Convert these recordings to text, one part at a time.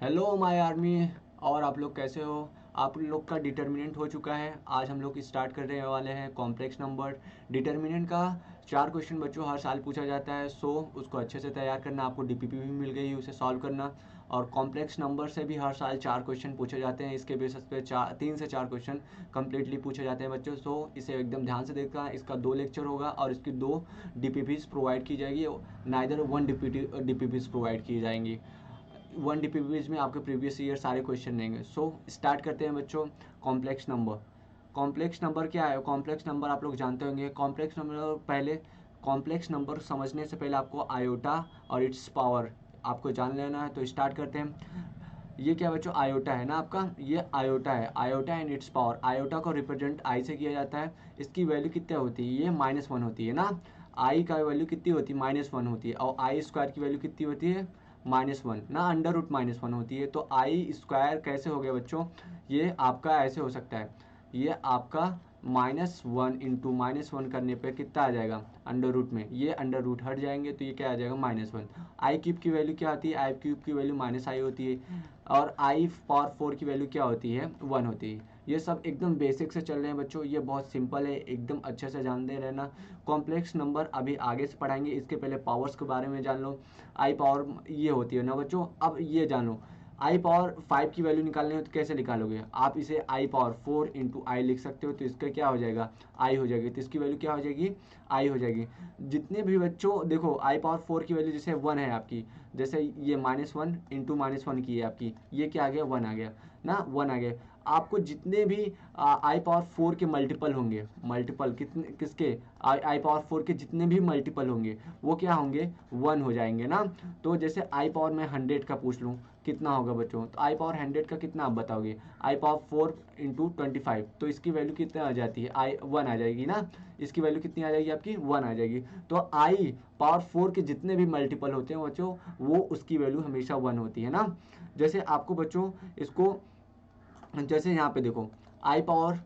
Hello my army. और आप लोग कैसे हो? आप लोग का डिटर्मिनेंट हो चुका है। आज हम लोग स्टार्ट करने वाले हैं कॉम्प्लेक्स नंबर। डिटर्मिनेंट का 4 क्वेश्चन बच्चों हर साल पूछा जाता है, सो उसको अच्छे से तैयार करना। आपको डीपीपी भी मिल गई, उसे सॉल्व करना। और कॉम्प्लेक्स नंबर से भी हर साल 4 क्वेश्चन पूछे जाते हैं। इसके बेसिस पे 3 से 4 क्वेश्चन कम्प्लीटली पूछे जाते हैं बच्चों। सो इसे एकदम ध्यान से देखना। इसका 2 लेक्चर होगा और इसकी 2 डीपीपीज प्रोवाइड की जाएगी। नाइदर 1 डीपीपीज प्रोवाइड की जाएंगी। 1 डीपीपीज में आपके प्रीवियस ईयर सारे क्वेश्चन रहेंगे। सो स्टार्ट करते हैं बच्चों। Complex number. कॉम्प्लेक्स नंबर क्या है? कॉम्प्लेक्स नंबर आप लोग जानते होंगे। कॉम्प्लेक्स नंबर पहले, कॉम्प्लेक्स नंबर समझने से पहले आपको आयोटा और इट्स पावर आपको जान लेना है। तो स्टार्ट करते हैं। ये क्या बच्चों? आयोटा है ना आपका, ये आयोटा है। Iota and it's power. Iota को रिप्रेजेंट आई से किया जाता है। इसकी वैल्यू कितनी होती है? ये -1 होती है ना। आई का वैल्यू कितनी होती है? -1 होती है। और आई स्क्वायर की वैल्यू कितनी होती है? -1 ना, √-1 होती है। तो आई स्क्वायर कैसे हो गया बच्चों? ये आपका ऐसे हो सकता है। ये आपका -1 × -1 करने पे कितना आ जाएगा? अंडर रूट में ये अंडर रूट हट जाएंगे तो ये क्या आ जाएगा? -1। आई क्यूब की वैल्यू क्या आती है? आई क्यूब की वैल्यू -i होती है। और आई पावर 4 की वैल्यू क्या होती है? 1 होती है। ये सब एकदम बेसिक से चल रहे हैं बच्चों। ये बहुत सिंपल है, एकदम अच्छे से जानते रहना। कॉम्प्लेक्स नंबर अभी आगे से पढ़ाएंगे। इसके पहले पावर्स के बारे में जान लो। आई पावर ये होती है ना बच्चों। अब ये जान लो, आई पावर 5 की वैल्यू निकालनी हो तो कैसे निकालोगे? आप इसे आई पावर 4 इंटू आई लिख सकते हो। तो इसका क्या हो जाएगा? आई हो जाएगी। तो इसकी वैल्यू क्या हो जाएगी? आई हो जाएगी। जितने भी बच्चों देखो, आई पावर 4 की वैल्यू जैसे 1 है आपकी, जैसे ये -1 इंटू -1 की है आपकी, ये क्या आ गया? 1 आ गया ना, 1 आ गया। आपको जितने भी आई पावर 4 के मल्टीपल होंगे, मल्टीपल कितने किसके? आई पावर 4 के जितने भी मल्टीपल होंगे वो क्या होंगे? 1 हो जाएंगे ना। तो जैसे आई पावर मैं 100 का पूछ लूँ, कितना होगा बच्चों? तो आई पावर 100 का कितना आप बताओगे? आई पावर 4 इंटू 25, तो इसकी वैल्यू कितना आ जाती है? आई 1 आ जाएगी ना। इसकी वैल्यू कितनी आ जाएगी आपकी? 1 आ जाएगी। तो आई पावर 4 के जितने भी मल्टीपल होते हैं बच्चों, वो उसकी वैल्यू हमेशा 1 होती है ना। जैसे आपको बच्चों इसको, जैसे यहाँ पे देखो, आई पावर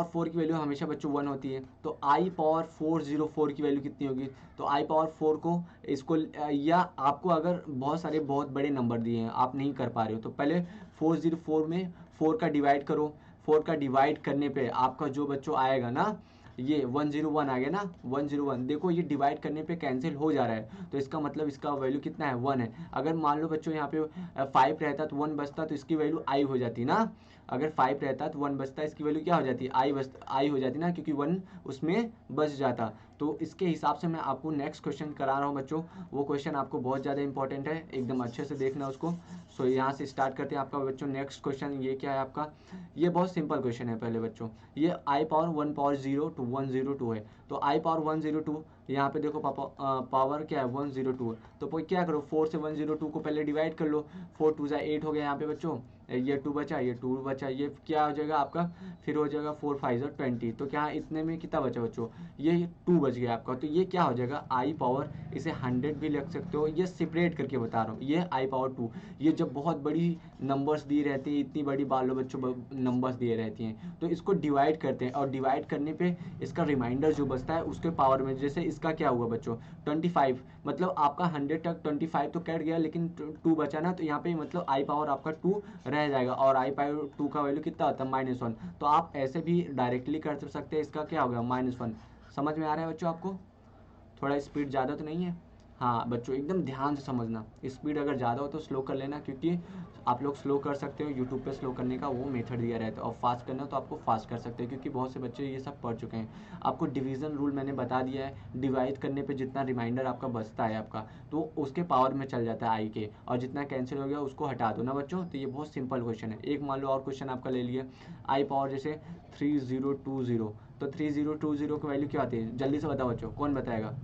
4 की वैल्यू हमेशा बच्चों 1 होती है। तो आई पावर 404 की वैल्यू कितनी होगी? तो आई पावर 4 को इसको या आपको अगर बहुत सारे बहुत बड़े नंबर दिए हैं, आप नहीं कर पा रहे हो, तो पहले 404 में 4 का डिवाइड करो। 4 का डिवाइड करने पे आपका जो बच्चों आएगा ना, ये 101 आ गया ना। 101 देखो, ये डिवाइड करने पे कैंसिल हो जा रहा है, तो इसका मतलब इसका वैल्यू कितना है? 1 है। अगर मान लो बच्चों यहाँ पे 5 रहता तो 1 बचता, तो इसकी वैल्यू आई हो जाती ना। अगर 5 रहता तो 1 बचता, इसकी वैल्यू क्या हो जाती? आई हो जाती ना, क्योंकि 1 उसमें बच जाता। तो इसके हिसाब से मैं आपको नेक्स्ट क्वेश्चन करा रहा हूँ बच्चों। वो क्वेश्चन आपको बहुत ज़्यादा इंपॉर्टेंट है, एकदम अच्छे से देखना उसको। सो यहाँ से स्टार्ट करते हैं आपका बच्चों नेक्स्ट क्वेश्चन। ये क्या है आपका? ये बहुत सिंपल क्वेश्चन है पहले बच्चों। ये आई पावर 1 पावर 0 टू 102 है। तो आई पावर 102, यहाँ पे देखो पापा, पावर क्या है? 102। तो क्या करो, 4 से 102 को पहले डिवाइड कर लो। 4 2 8 हो गया यहाँ पे बच्चों। ये 2 बचा, ये 2 बचा, ये क्या हो जाएगा आपका? फिर हो जाएगा 4 5 20। तो क्या इतने में कितना बचा बच्चों? ये 2 बच गया आपका। तो ये क्या हो जाएगा? आई पावर, इसे 100 भी लिख सकते हो। ये सेपरेट करके बता रहा हूँ, ये आई पावर 2। ये जब बहुत बड़ी नंबर्स दी रहती है, इतनी बड़ी बालो बच्चों नंबर्स दिए रहती हैं, तो इसको डिवाइड करते हैं। और डिवाइड करने पे इसका रिमाइंडर जो बचता है उसके पावर में, जैसे इसका क्या हुआ बच्चों? 25, मतलब आपका 100 तक 25 तो कट गया, लेकिन 2 बचा ना, तो यहाँ पे मतलब आई पावर आपका 2 रह जाएगा। और आई पावर 2 का वैल्यू कितना होता है? -1। तो आप ऐसे भी डायरेक्टली कर सकते हैं। इसका क्या होगा? -1। समझ में आ रहा है बच्चों आपको? थोड़ा स्पीड ज़्यादा तो नहीं है? हाँ बच्चों, एकदम ध्यान से समझना। स्पीड अगर ज़्यादा हो तो स्लो कर लेना, क्योंकि आप लोग स्लो कर सकते हो। यूट्यूब पे स्लो करने का वो मेथड दिया रहता है। और फास्ट करना तो आपको फास्ट कर सकते हो, क्योंकि बहुत से बच्चे ये सब पढ़ चुके हैं। आपको डिवीज़न रूल मैंने बता दिया है। डिवाइड करने पे जितना रिमाइंडर आपका बचता है आपका, तो उसके पावर में चल जाता है आई के। और जितना कैंसिल हो गया उसको हटा दो ना बच्चों। तो ये बहुत सिंपल क्वेश्चन है। एक मान लो और क्वेश्चन आपका ले लिए, आई पावर जैसे 3020। तो 3020 की वैल्यू क्या आती है? जल्दी से बताओ बच्चों, कौन बताएगा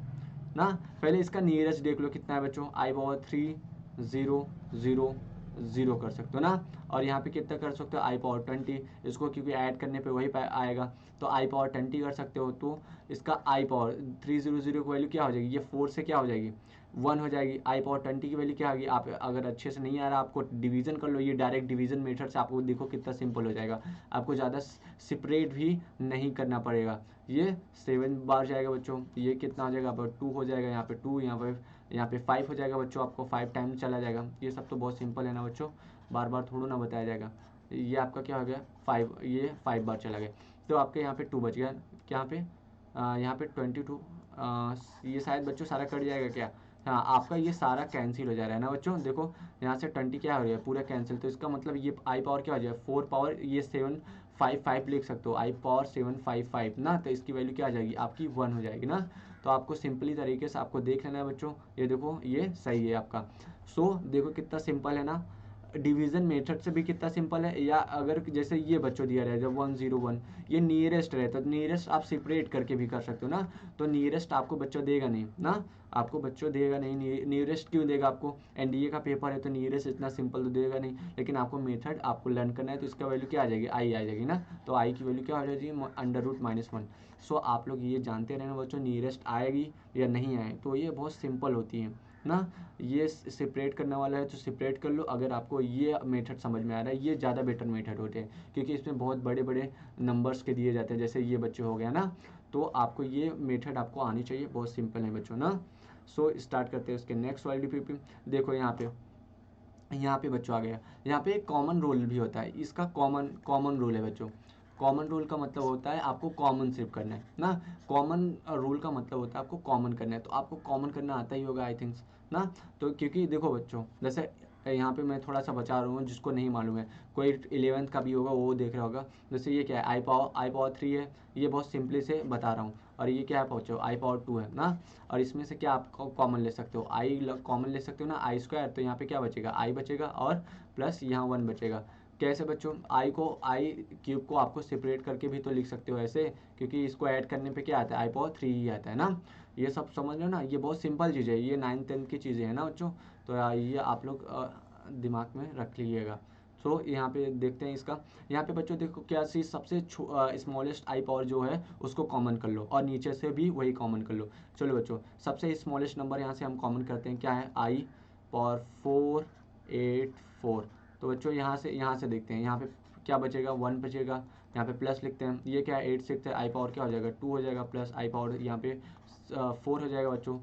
ना? पहले इसका नियरेस्ट देख लो कितना है बच्चों। आई पावर 3000 कर सकते हो ना। और यहाँ पे कितना कर सकते हो? आई पावर 20। इसको क्योंकि ऐड करने पे वही आएगा, तो आई पावर 20 कर सकते हो। तो इसका आई पावर 300 की वैल्यू क्या हो जाएगी? ये 4 से क्या हो जाएगी? 1 हो जाएगी। आई पावर 20 की वैल्यू क्या होगी? आप अगर अच्छे से नहीं आ रहा आपको, डिवीजन कर लो। ये डायरेक्ट डिवीजन मेथड से आपको देखो कितना सिंपल हो जाएगा। आपको ज़्यादा सेपरेट भी नहीं करना पड़ेगा। ये 7 बार जाएगा बच्चों। ये कितना हो जाएगा? 2 हो जाएगा, यहाँ पे 2, यहाँ पे यहाँ पे 5 हो जाएगा बच्चों, आपको 5 टाइम चला जाएगा। ये सब तो बहुत सिंपल है ना बच्चों, बार बार थोड़ा ना बताया जाएगा। ये आपका क्या हो गया 5, ये 5 बार चला गया, तो आपके यहाँ पे 2 बच गया। यहाँ पे यहाँ पे 22, ये शायद बच्चों सारा कट जाएगा क्या? हाँ, आपका ये सारा कैंसिल हो जा रहा है ना बच्चों। देखो यहाँ से 20 क्या हो गया पूरा कैंसिल, तो इसका मतलब ये आई पावर क्या हो जाएगा 4 पावर ये 755 लिख सकते हो, आई पावर 755 ना, तो इसकी वैल्यू क्या आ जाएगी आपकी 1 हो जाएगी ना। तो आपको सिंपली तरीके से आपको देख लेना है बच्चों, ये देखो ये सही है आपका। सो देखो कितना सिंपल है ना, डिवीजन मेथड से भी कितना सिंपल है। या अगर जैसे ये बच्चों दिया रहे जब 101, ये नियरेस्ट रहे तो नियरेस्ट आप सेपरेट करके भी कर सकते हो ना, तो नियरेस्ट आपको बच्चों देगा नहीं ना, आपको बच्चों देगा नहीं। नियरेस्ट क्यों देगा आपको, एनडीए का पेपर है तो नियरेस्ट इतना सिंपल तो देगा नहीं, लेकिन आपको मेथड आपको लर्न करना है, तो इसका वैल्यू क्या आ जाएगी आई आ जाएगी ना, तो आई की वैल्यू क्या हो जाएगी √-1। सो आप लोग ये जानते रहना बच्चों नियरेस्ट आएगी या नहीं आए, तो ये बहुत सिंपल होती है ना। ये सेपरेट करने वाला है तो सेपरेट कर लो, अगर आपको ये मेथड समझ में आ रहा है, ये ज़्यादा बेटर मेथड होते हैं, क्योंकि इसमें बहुत बड़े बड़े नंबर्स के दिए जाते हैं, जैसे ये बच्चे हो गया ना, तो आपको ये मेथड आपको आनी चाहिए, बहुत सिंपल है बच्चों ना। सो स्टार्ट करते हैं उसके नेक्स्ट वाली पे। देखो यहाँ पे बच्चों आ गया, यहाँ पे एक कॉमन रूल भी होता है, इसका कॉमन रूल है बच्चों। कॉमन रूल का मतलब होता है आपको कॉमन सिर्फ करना है ना, कॉमन रूल का मतलब होता है आपको कॉमन करना है, तो आपको कॉमन करना आता ही होगा आई थिंक्स ना। तो क्योंकि देखो बच्चों, जैसे यहाँ पे मैं थोड़ा सा बचा रहा हूँ, जिसको नहीं मालूम है, कोई 11th का भी होगा वो देख रहा होगा। जैसे ये क्या है आई पावर 3 है, ये बहुत सिंपली से बता रहा हूँ, और ये क्या है बच्चों आई पावर 2 है ना, और इसमें से क्या आप कॉमन ले सकते हो, आई कॉमन ले सकते हो ना, आई स्क्वायर, तो यहाँ पे क्या बचेगा आई बचेगा, और प्लस यहाँ 1 बचेगा। कैसे बच्चों, आई क्यूब को आपको सेपरेट करके भी तो लिख सकते हो ऐसे, क्योंकि इसको ऐड करने पे क्या आता है आई पावर 3 ही आता है ना। ये सब समझ लो ना, ये बहुत सिंपल चीज़ है, ये 9th-10th की चीज़ें हैं ना बच्चों, तो ये आप लोग दिमाग में रख लीजिएगा। तो यहाँ पे देखते हैं इसका, यहाँ पे बच्चों देखो क्या चीज़ सबसे स्मॉलेस्ट आई पावर जो है उसको कॉमन कर लो, और नीचे से भी वही कॉमन कर लो। चलो बच्चों, सबसे स्मॉलेस्ट नंबर यहाँ से हम कॉमन करते हैं, क्या है आई पावर 484। तो बच्चों यहाँ से देखते हैं, यहाँ पे क्या बचेगा 1 बचेगा, यहाँ पे प्लस लिखते हैं, ये क्या है 8 6 आई पावर क्या हो जाएगा 2 हो जाएगा, प्लस आई पावर यहाँ पे 4 हो जाएगा बच्चों,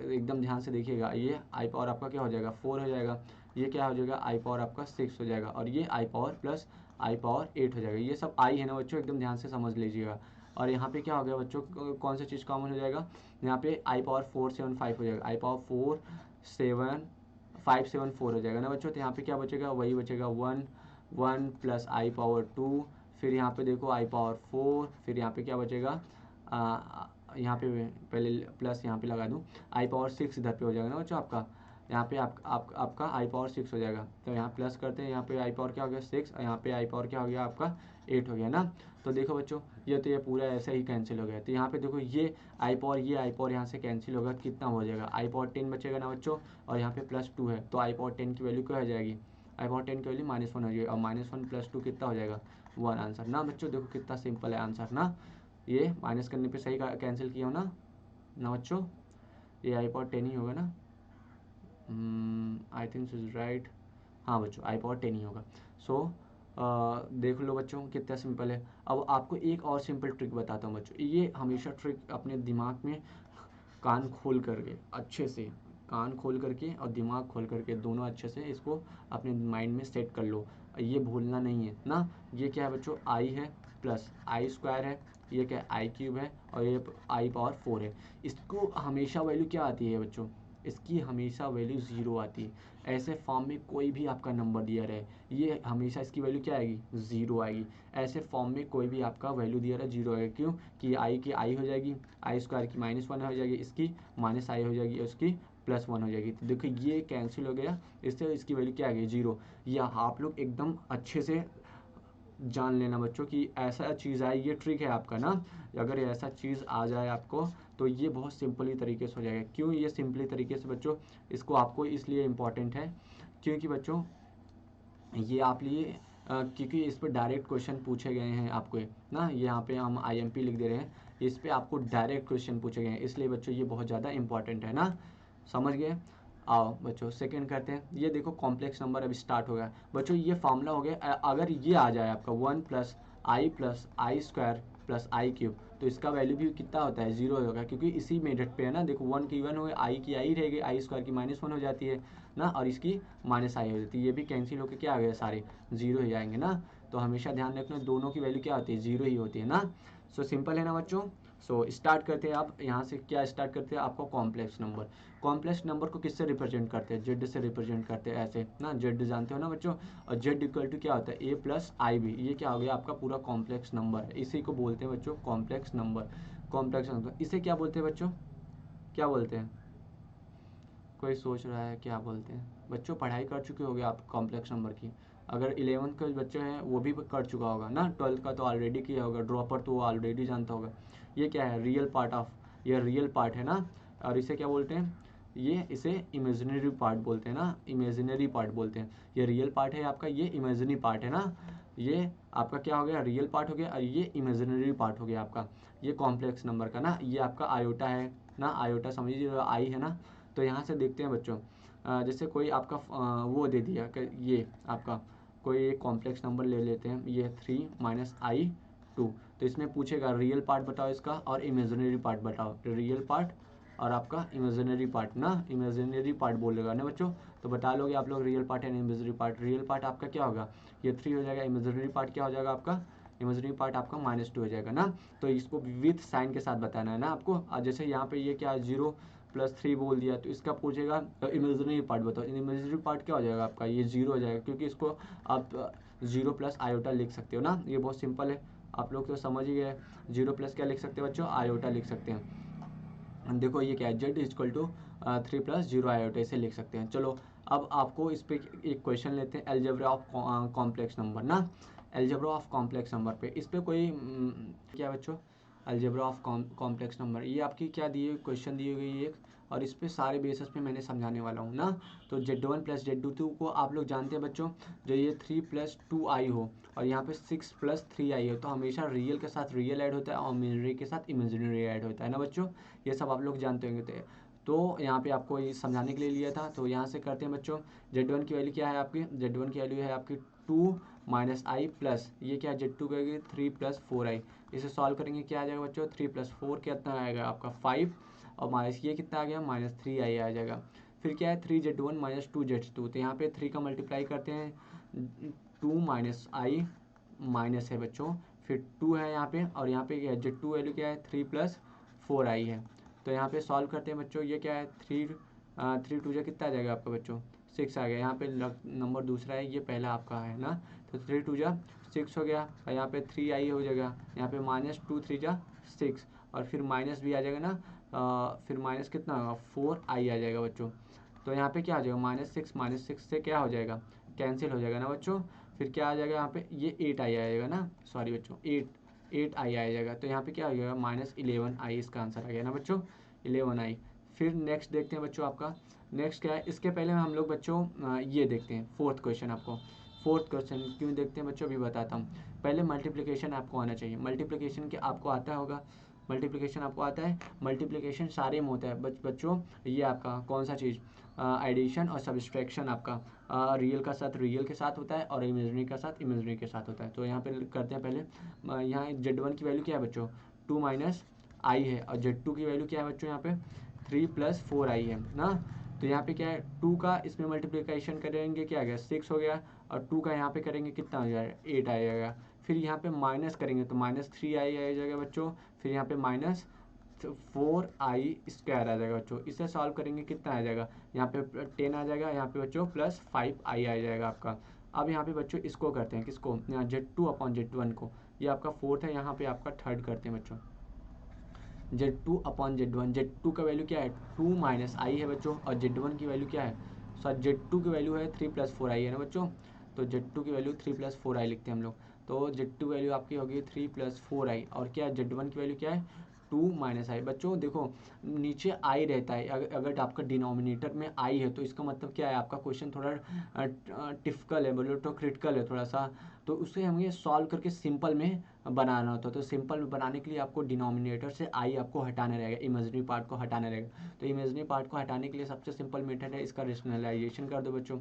एकदम ध्यान से देखिएगा, ये आई पावर आपका क्या हो जाएगा 4 हो जाएगा, ये क्या हो जाएगा आई पावर आपका 6 हो जाएगा, और ये आई पावर प्लस आई पावर 8 हो जाएगा। ये सब आई है ना बच्चों, एकदम ध्यान से समझ लीजिएगा। और यहाँ पे क्या हो गया बच्चों, कौन सा चीज़ कॉमन हो जाएगा, यहाँ पे आई पावर 475 हो जाएगा, आई पावर 574 हो जाएगा ना बच्चों, तो यहाँ पे क्या बचेगा वही बचेगा 1 प्लस आई पावर 2, फिर यहाँ पे देखो आई पावर 4, फिर यहाँ पे क्या बचेगा, यहाँ पे पहले प्लस यहाँ पे लगा दूँ, आई पावर 6 इधर पे हो जाएगा ना बच्चों आपका, यहाँ पे आपका आई पावर 6 हो जाएगा, तो यहाँ प्लस करते हैं, यहाँ पे आई पावर क्या हो गया 6, और यहाँ पे आई पावर क्या हो गया आपका 8 हो गया ना। तो देखो बच्चों, ये पूरा ऐसे ही कैंसिल हो गया, तो यहाँ पे देखो ये आई पावर यहाँ से कैंसिल होगा, कितना हो जाएगा आई पावर 10 बचेगा ना बच्चों, और यहाँ पे +2 है, तो आई पावर 10 की वैल्यू क्या हो जाएगी, आई पावर 10 की वैल्यू -1 हो जाएगी, और -1 + 2 कितना हो जाएगा 1 आंसर ना बच्चों। देखो कितना सिंपल है आंसर ना, ये माइनस करने पे सही कैंसिल किया हो ना बच्चों, ये आई पावर 10 ही होगा ना, आई थिंक इज राइट, हाँ बच्चों आई पावर 10 ही होगा। सो देख लो बच्चों कितना सिंपल है। अब आपको एक और सिंपल ट्रिक बताता हूँ बच्चों, ये हमेशा ट्रिक अपने दिमाग में कान खोल करके अच्छे से, कान खोल करके और दिमाग खोल करके दोनों अच्छे से इसको अपने माइंड में सेट कर लो, ये भूलना नहीं है ना। ये क्या है बच्चों, आई है प्लस आई स्क्वायर है, ये क्या है आई क्यूब है, और ये आई पावर 4 है। इसको हमेशा वैल्यू क्या आती है बच्चों, इसकी हमेशा वैल्यू 0 आती है। ऐसे फॉर्म में कोई भी आपका नंबर दिया रहे, ये हमेशा इसकी वैल्यू क्या आएगी 0 आएगी। ऐसे फॉर्म में कोई भी आपका वैल्यू दिया रहा है 0 आएगा, क्यों कि आई की आई हो जाएगी, आई स्क्वायर की -1 हो जाएगी, इसकी माइनस आई हो जाएगी, उसकी +1 हो जाएगी। तो देखो ये कैंसिल हो गया, इससे इसकी वैल्यू क्या आ गई 0। या आप लोग एकदम अच्छे से जान लेना बच्चों कि ऐसा चीज़ आए, ये ट्रिक है आपका ना, अगर ऐसा चीज़ आ जाए आपको तो ये बहुत सिंपली तरीके से हो जाएगा। क्यों ये सिंपली तरीके से बच्चों, इसको आपको इसलिए इम्पॉर्टेंट है क्योंकि बच्चों ये आप लिए क्योंकि इस पर डायरेक्ट क्वेश्चन पूछे गए हैं आपको ना, यहाँ पे हम IMP लिख दे रहे हैं, इस पर आपको डायरेक्ट क्वेश्चन पूछे गए हैं, इसलिए बच्चों ये बहुत ज़्यादा इंपॉर्टेंट है ना, समझ गए। आओ बच्चों सेकंड करते हैं, ये देखो कॉम्प्लेक्स नंबर अभी स्टार्ट हो गया बच्चों, ये फार्मूला हो गया, अगर ये आ जाए आपका 1 + i + i² + i³ तो इसका वैल्यू भी कितना होता है 0 होगा, क्योंकि इसी मेथड पे है ना। देखो 1 की 1 हो गई, आई की आई रहेगी, आई स्क्वायर की -1 हो जाती है ना, और इसकी माइनस आई हो जाती है। ये भी कैंसिल होकर क्या आ गया, सारे 0 हो जाएंगे ना। तो हमेशा ध्यान रखना दोनों की वैल्यू क्या होती है 0 ही होती है ना। सो सिंपल है ना बच्चों। सो स्टार्ट करते हैं। आप यहाँ से क्या स्टार्ट करते हैं, आपको कॉम्प्लेक्स नंबर। कॉम्प्लेक्स नंबर को किससे रिप्रेजेंट करते हैं, जेड से रिप्रेजेंट करते हैं, ऐसे ना, जेड जानते हो ना बच्चों। और जेड इक्वल टू क्या होता है ए प्लस आई बी, ये क्या हो गया आपका पूरा कॉम्प्लेक्स नंबर है। इसी को बोलते हैं बच्चों कॉम्प्लेक्स नंबर। कॉम्प्लेक्स नंबर इसे क्या बोलते हैं बच्चों, क्या बोलते हैं, कोई सोच रहा है क्या बोलते हैं बच्चों। पढ़ाई कर चुके होगे आप कॉम्प्लेक्स नंबर की। अगर 11th के बच्चे हैं वो भी कर चुका होगा ना, 12th का तो ऑलरेडी किया होगा, ड्रॉपर तो वो ऑलरेडी जानता होगा। ये क्या है, रियल पार्ट ऑफ, ये रियल पार्ट है ना। और इसे क्या बोलते हैं, ये इसे इमेजिनरी पार्ट बोलते हैं ना, इमेजिनरी पार्ट बोलते हैं। ये रियल पार्ट है आपका, ये इमेजिनरी पार्ट है ना। ये आपका क्या हो गया, रियल पार्ट हो गया, और ये इमेजिनरी पार्ट हो गया आपका। ये कॉम्प्लेक्स नंबर का ना, ये आपका आयोटा है ना, आयोटा समझिए आई है ना। तो यहाँ से देखते हैं बच्चों, जैसे कोई आपका वो दे दिया कि ये आपका कोई एक कॉम्प्लेक्स नंबर ले लेते हैं, ये 3-i2। तो इसमें पूछेगा रियल पार्ट बताओ इसका और इमेजिनरी पार्ट बताओ। रियल पार्ट और आपका इमेजिनरी पार्ट ना, इमेजिनरी पार्ट बोलेगा ना बच्चों। तो बता लोगे आप लोग real part and imaginary part. Real part आपका क्या होगा, ये 3 हो जाएगा। इमेजिनरी पार्ट क्या हो जाएगा आपका, इमेजिनरी पार्ट आपका -2 हो जाएगा ना। तो इसको विथ साइन के साथ बताना है ना आपको। और जैसे यहाँ पे ये क्या 0+3 बोल दिया, तो इसका पूछेगा इमेजिनरी पार्ट बताओ। इमेजिनरी पार्ट क्या हो जाएगा आपका, ये 0 हो जाएगा, क्योंकि इसको आप 0 प्लस आयोटा लिख सकते हो ना। ये बहुत सिंपल है, आप लोग तो समझ ही गए। 0 प्लस क्या लिख सकते हो बच्चों, आयोटा लिख सकते हैं। देखो ये क्या है, जेड इक्वल टू 3+0 आयोटा, इसे लिख सकते हैं। चलो अब आपको इस पे एक क्वेश्चन लेते हैं, एलजेब्रा ऑफ कॉम्प्लेक्स नंबर ना। एलजेब्रा ऑफ कॉम्प्लेक्स नंबर पे इस पे कोई क्या बच्चों, अलजेब्रा ऑफ कॉम्प्लेक्स नंबर, ये आपकी क्या दी है, क्वेश्चन दी गई एक, और इस पे सारे बेसिस पे मैंने समझाने वाला हूँ ना। तो Z1 + Z2 को आप लोग जानते हैं बच्चों, जो ये 3+2i हो और यहाँ पे 6+3i हो, तो हमेशा रियल के साथ रियल ऐड होता है और इमेजिनरी के साथ इमेजिनरी ऐड होता है ना बच्चों। ये सब आप लोग जानते होंगे। तो यहाँ पे आपको ये समझाने के लिए लिया था। तो यहाँ से करते हैं बच्चों, Z1 की वैल्यू क्या है आपकी, Z1 की वैल्यू है आपकी 2 - i प्लस ये क्या है Z2 कहेगी 3+4i। इसे सॉल्व करेंगे क्या आ जाएगा बच्चों, 3+4 कितना आएगा आपका 5, और माइनस ये कितना आ गया -3i आ जाएगा। फिर क्या है 3Z1 - 2Z2, तो यहाँ पे 3 का मल्टीप्लाई करते हैं, 2 - i माइनस है बच्चों, फिर 2 है यहाँ पे, और यहाँ पे Z2 वैल्यू क्या है 3+4i है। तो यहाँ पे सॉल्व करते हैं बच्चों, ये क्या है 3 2 कितना आ जाएगा आपका बच्चों 6 आ गया। यहाँ पे नंबर दूसरा है, ये पहला आपका है ना। तो 3 2 6 हो गया, और यहाँ पे 3i हो जाएगा, यहाँ पे -2 3 6, और फिर माइनस भी आ जाएगा ना, फिर माइनस कितना होगा 4i आ जाएगा बच्चों। तो यहाँ पे क्या आ जाएगा -6 से क्या हो जाएगा, कैंसिल हो जाएगा ना बच्चों। फिर क्या आ जाएगा यहाँ पे, ये 8i आ जाएगा ना, सॉरी बच्चों 8i आ जाएगा। तो यहाँ पे क्या हो जाएगा -11i, इसका आंसर आ गया ना बच्चों 11i। फिर नेक्स्ट देखते हैं बच्चों, आपका नेक्स्ट क्या है। इसके पहले हम लोग बच्चों ये देखते हैं फोर्थ क्वेश्चन। आपको फोर्थ क्वेश्चन क्यों देखते हैं बच्चों, अभी बताता हूँ। पहले मल्टीप्लिकेशन आपको आना चाहिए, मल्टीप्लिकेशन के आपको आता होगा, मल्टीप्लिकेशन आपको आता है। मल्टीप्लिकेशन सारे में होता है बच्चों, ये आपका कौन सा चीज़, एडिशन और सब्सट्रैक्शन आपका रियल का साथ रियल के साथ होता है और इमेजिनरी का साथ इमेजिनरी के साथ होता है। तो यहाँ पे करते हैं पहले, यहाँ Z1 की वैल्यू क्या है बच्चों 2 - i है, और Z2 की वैल्यू क्या है बच्चों यहाँ पे 3+4i है ना। तो यहाँ पे क्या है 2 का इसमें मल्टीप्लिकेशन करेंगे क्या आ गया 6 हो गया, और 2 का यहाँ पे करेंगे कितना हो जाएगा 8 आ जाएगा। फिर यहाँ पे माइनस करेंगे तो -3i आ जाएगा बच्चों। फिर यहाँ पे -4i² आ जाएगा बच्चों। इसे सॉल्व करेंगे कितना आ जाएगा, यहाँ पे 10 आ जाएगा, यहाँ पे बच्चों +5i आ जाएगा आपका। अब यहाँ पे बच्चों इसको करते हैं, किसको, यहाँ Z2/Z1 को, ये आपका फोर्थ है, यहाँ पे आपका थर्ड करते हैं बच्चों। Z2/Z1, Z2 का वैल्यू क्या है 2 - i है बच्चों, और Z1 की वैल्यू क्या है, सॉरी Z2 की वैल्यू है 3+4i है ना बच्चों। तो Z2 की वैल्यू 3+4i लिखते हैं हम लोग। तो Z2 वैल्यू आपकी होगी 3+4i, और क्या है Z1 की वैल्यू क्या है 2 - i। बच्चों देखो नीचे i रहता है, अगर आपका डिनोमिनेटर में i है तो इसका मतलब क्या है, आपका क्वेश्चन थोड़ा टिपिकल है, बोलो तो क्रिटिकल है थोड़ा सा। तो उसे हमें सॉल्व करके सिंपल में बनाना होता है। तो सिंपल में बनाने के लिए आपको डिनोमिनेटर से आई आपको हटाना रहेगा, इमेजिनरी पार्ट को हटाना रहेगा। तो इमेजिनरी पार्ट को हटाने के लिए सबसे सिंपल मेथड है, इसका रेशनलाइजेशन कर दो बच्चों।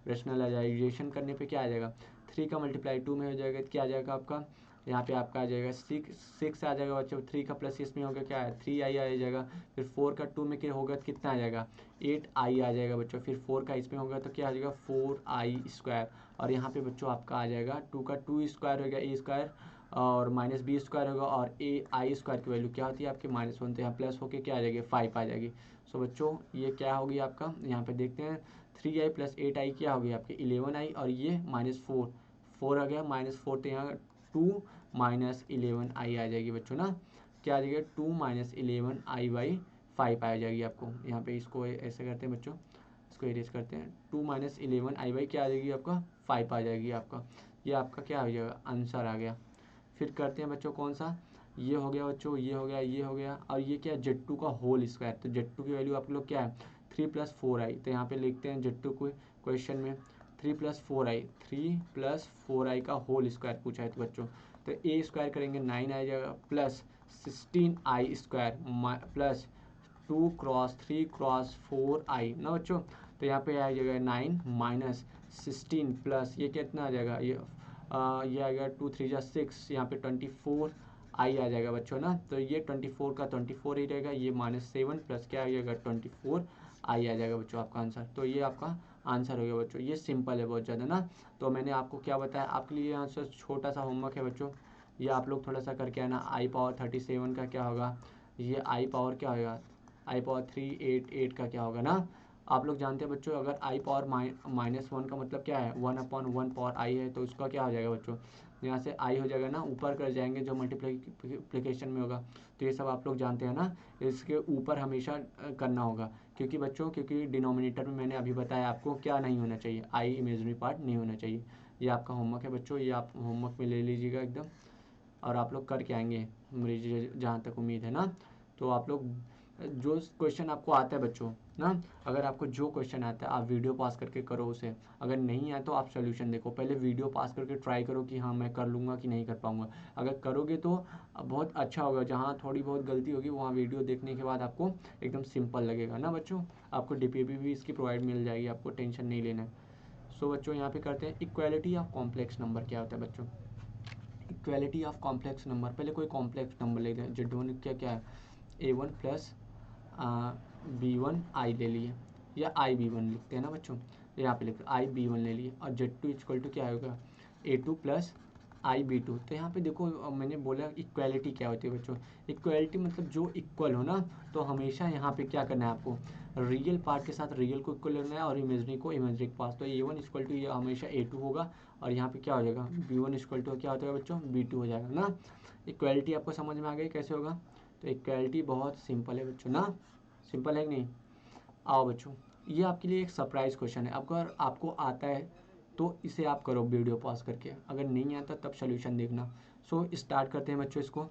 रेशनलाइजेशन करने पे क्या आ जाएगा, 3 का मल्टीप्लाई 2 में हो जाएगा, क्या आ जाएगा आपका यहाँ पे आपका आ जाएगा 6 आ जाएगा बच्चों। 3 का प्लस इसमें होगा क्या है 3i आ जाएगा। फिर 4 का 2 में क्या होगा कितना आ जाएगा 8i आ जाएगा बच्चों। फिर 4 का इसमें होगा तो क्या आ जाएगा 4i²। और यहाँ पे बच्चों आपका आ जाएगा 2 का 2 स्क्वायर होगा a² और माइनस b² होगा। और ai² की वैल्यू क्या होती है आपकी -1, तो यहाँ प्लस होके क्या आ जाएगी 5 आ जाएगी। सो बच्चों ये क्या होगी आपका, यहाँ पे देखते हैं 3i + 8i क्या होगी आपकी 11i। और ये -4 आ गया -4, तो यहाँ 2 - 11i आ जाएगी बच्चों ना। क्या आ जाएगा 2 - 11i/5 आ जाएगी आपको। यहाँ पे इसको ऐसे करते हैं बच्चों, इसको इरेज करते हैं। 2 - 11i/ क्या आ जाएगी आपका 5 आ जाएगी आपका। ये आपका क्या हो जाएगा आंसर आ गया। फिर करते हैं बच्चों कौन सा, ये हो गया बच्चों, ये हो गया, ये हो गया। और ये क्या है Z2 का होल स्क्वायर। तो Z2 की वैल्यू आप लोग क्या है 3 + 4i। तो यहाँ पे लिखते हैं Z2 को क्वेश्चन में 3 + 4i, 3 + 4i का होल स्क्वायर पूछा है तो बच्चों। तो a² करेंगे 9 आ जाएगा प्लस 16i² प्लस 2 × 3 × 4i ना बच्चों। तो यहाँ पे आ जाएगा 9 - 16 प्लस ये कितना आ जाएगा ये आ जाएगा 2 3 जा 6, यहाँ पे 24i आ जाएगा बच्चों ना। तो ये 24 का 24 ही रहेगा। ये -7 प्लस क्या आ जाएगा 24i आ जाएगा बच्चों आपका आंसर। तो ये आपका आंसर हो गया बच्चों। ये सिंपल है बहुत ज़्यादा ना। तो मैंने आपको क्या बताया, आपके लिए यहाँ से छोटा सा होमवर्क है बच्चों, ये आप लोग थोड़ा सा करके आना। i⁻37 का क्या होगा, ये i पावर क्या होगा i⁻388 का क्या होगा ना। आप लोग जानते हैं बच्चों, अगर i पावर -1 का मतलब क्या है 1/1 पावर i है, तो उसका क्या हो जाएगा बच्चों, यहाँ से i हो जाएगा ना, ऊपर कर जाएंगे जो मल्टीप्लिकेशन में होगा। तो ये सब आप लोग जानते हैं ना, इसके ऊपर हमेशा करना होगा। क्योंकि बच्चों डिनोमिनेटर में मैंने अभी बताया आपको क्या नहीं होना चाहिए, i इमेजिनरी पार्ट नहीं होना चाहिए। ये आपका होमवर्क है बच्चों, ये आप होमवर्क में ले लीजिएगा एकदम, और आप लोग करके आएंगे मुझे जहाँ तक उम्मीद है ना। तो आप लोग जो क्वेश्चन आपको आता है बच्चों ना, अगर आपको जो क्वेश्चन आता है आप वीडियो पास करके करो उसे। अगर नहीं आए तो आप सोल्यूशन देखो, पहले वीडियो पास करके ट्राई करो कि हाँ मैं कर लूँगा कि नहीं कर पाऊँगा। अगर करोगे तो बहुत अच्छा होगा। जहाँ थोड़ी बहुत गलती होगी वहाँ वीडियो देखने के बाद आपको एकदम सिंपल लगेगा ना बच्चों। आपको DPP भी इसकी प्रोवाइड मिल जाएगी, आपको टेंशन नहीं लेना है। सो बच्चों यहाँ पे करते हैं इक्वालिटी ऑफ कॉम्प्लेक्स नंबर क्या होता है बच्चों। इक्वालिटी ऑफ कॉम्प्लेक्स नंबर, पहले कोई कॉम्प्लेक्स नंबर लेते हैं। Z1 क्या है A1 + B1 i ले लिए, या IB1 लिखते हैं ना बच्चों, यहाँ पे लिखते हैं IB1 ले लिए। और Z2 = क्या होगा A2 + IB2। तो यहाँ पे देखो मैंने बोला इक्वालिटी क्या होती है बच्चों। इक्वालिटी मतलब जो इक्वल हो ना, तो हमेशा यहाँ पे क्या करना है आपको, रियल पार्ट के साथ रियल को इक्वल लेना है और इमेजरी को इमेजरी के पास। तो A1 = ये हमेशा A2 होगा, और यहाँ पे क्या हो जाएगा B1 = क्या होता है बच्चों B2 हो जाएगा ना। इक्वालिटी आपको समझ में आ गई कैसे होगा। तो इक्वालिटी बहुत सिंपल है बच्चों ना, सिंपल है कि नहीं। आओ बच्चों, ये आपके लिए एक सरप्राइज क्वेश्चन है। अगर आपको आता है तो इसे आप करो वीडियो पॉज करके, अगर नहीं आता तब सोल्यूशन देखना। सो स्टार्ट करते हैं बच्चों इसको।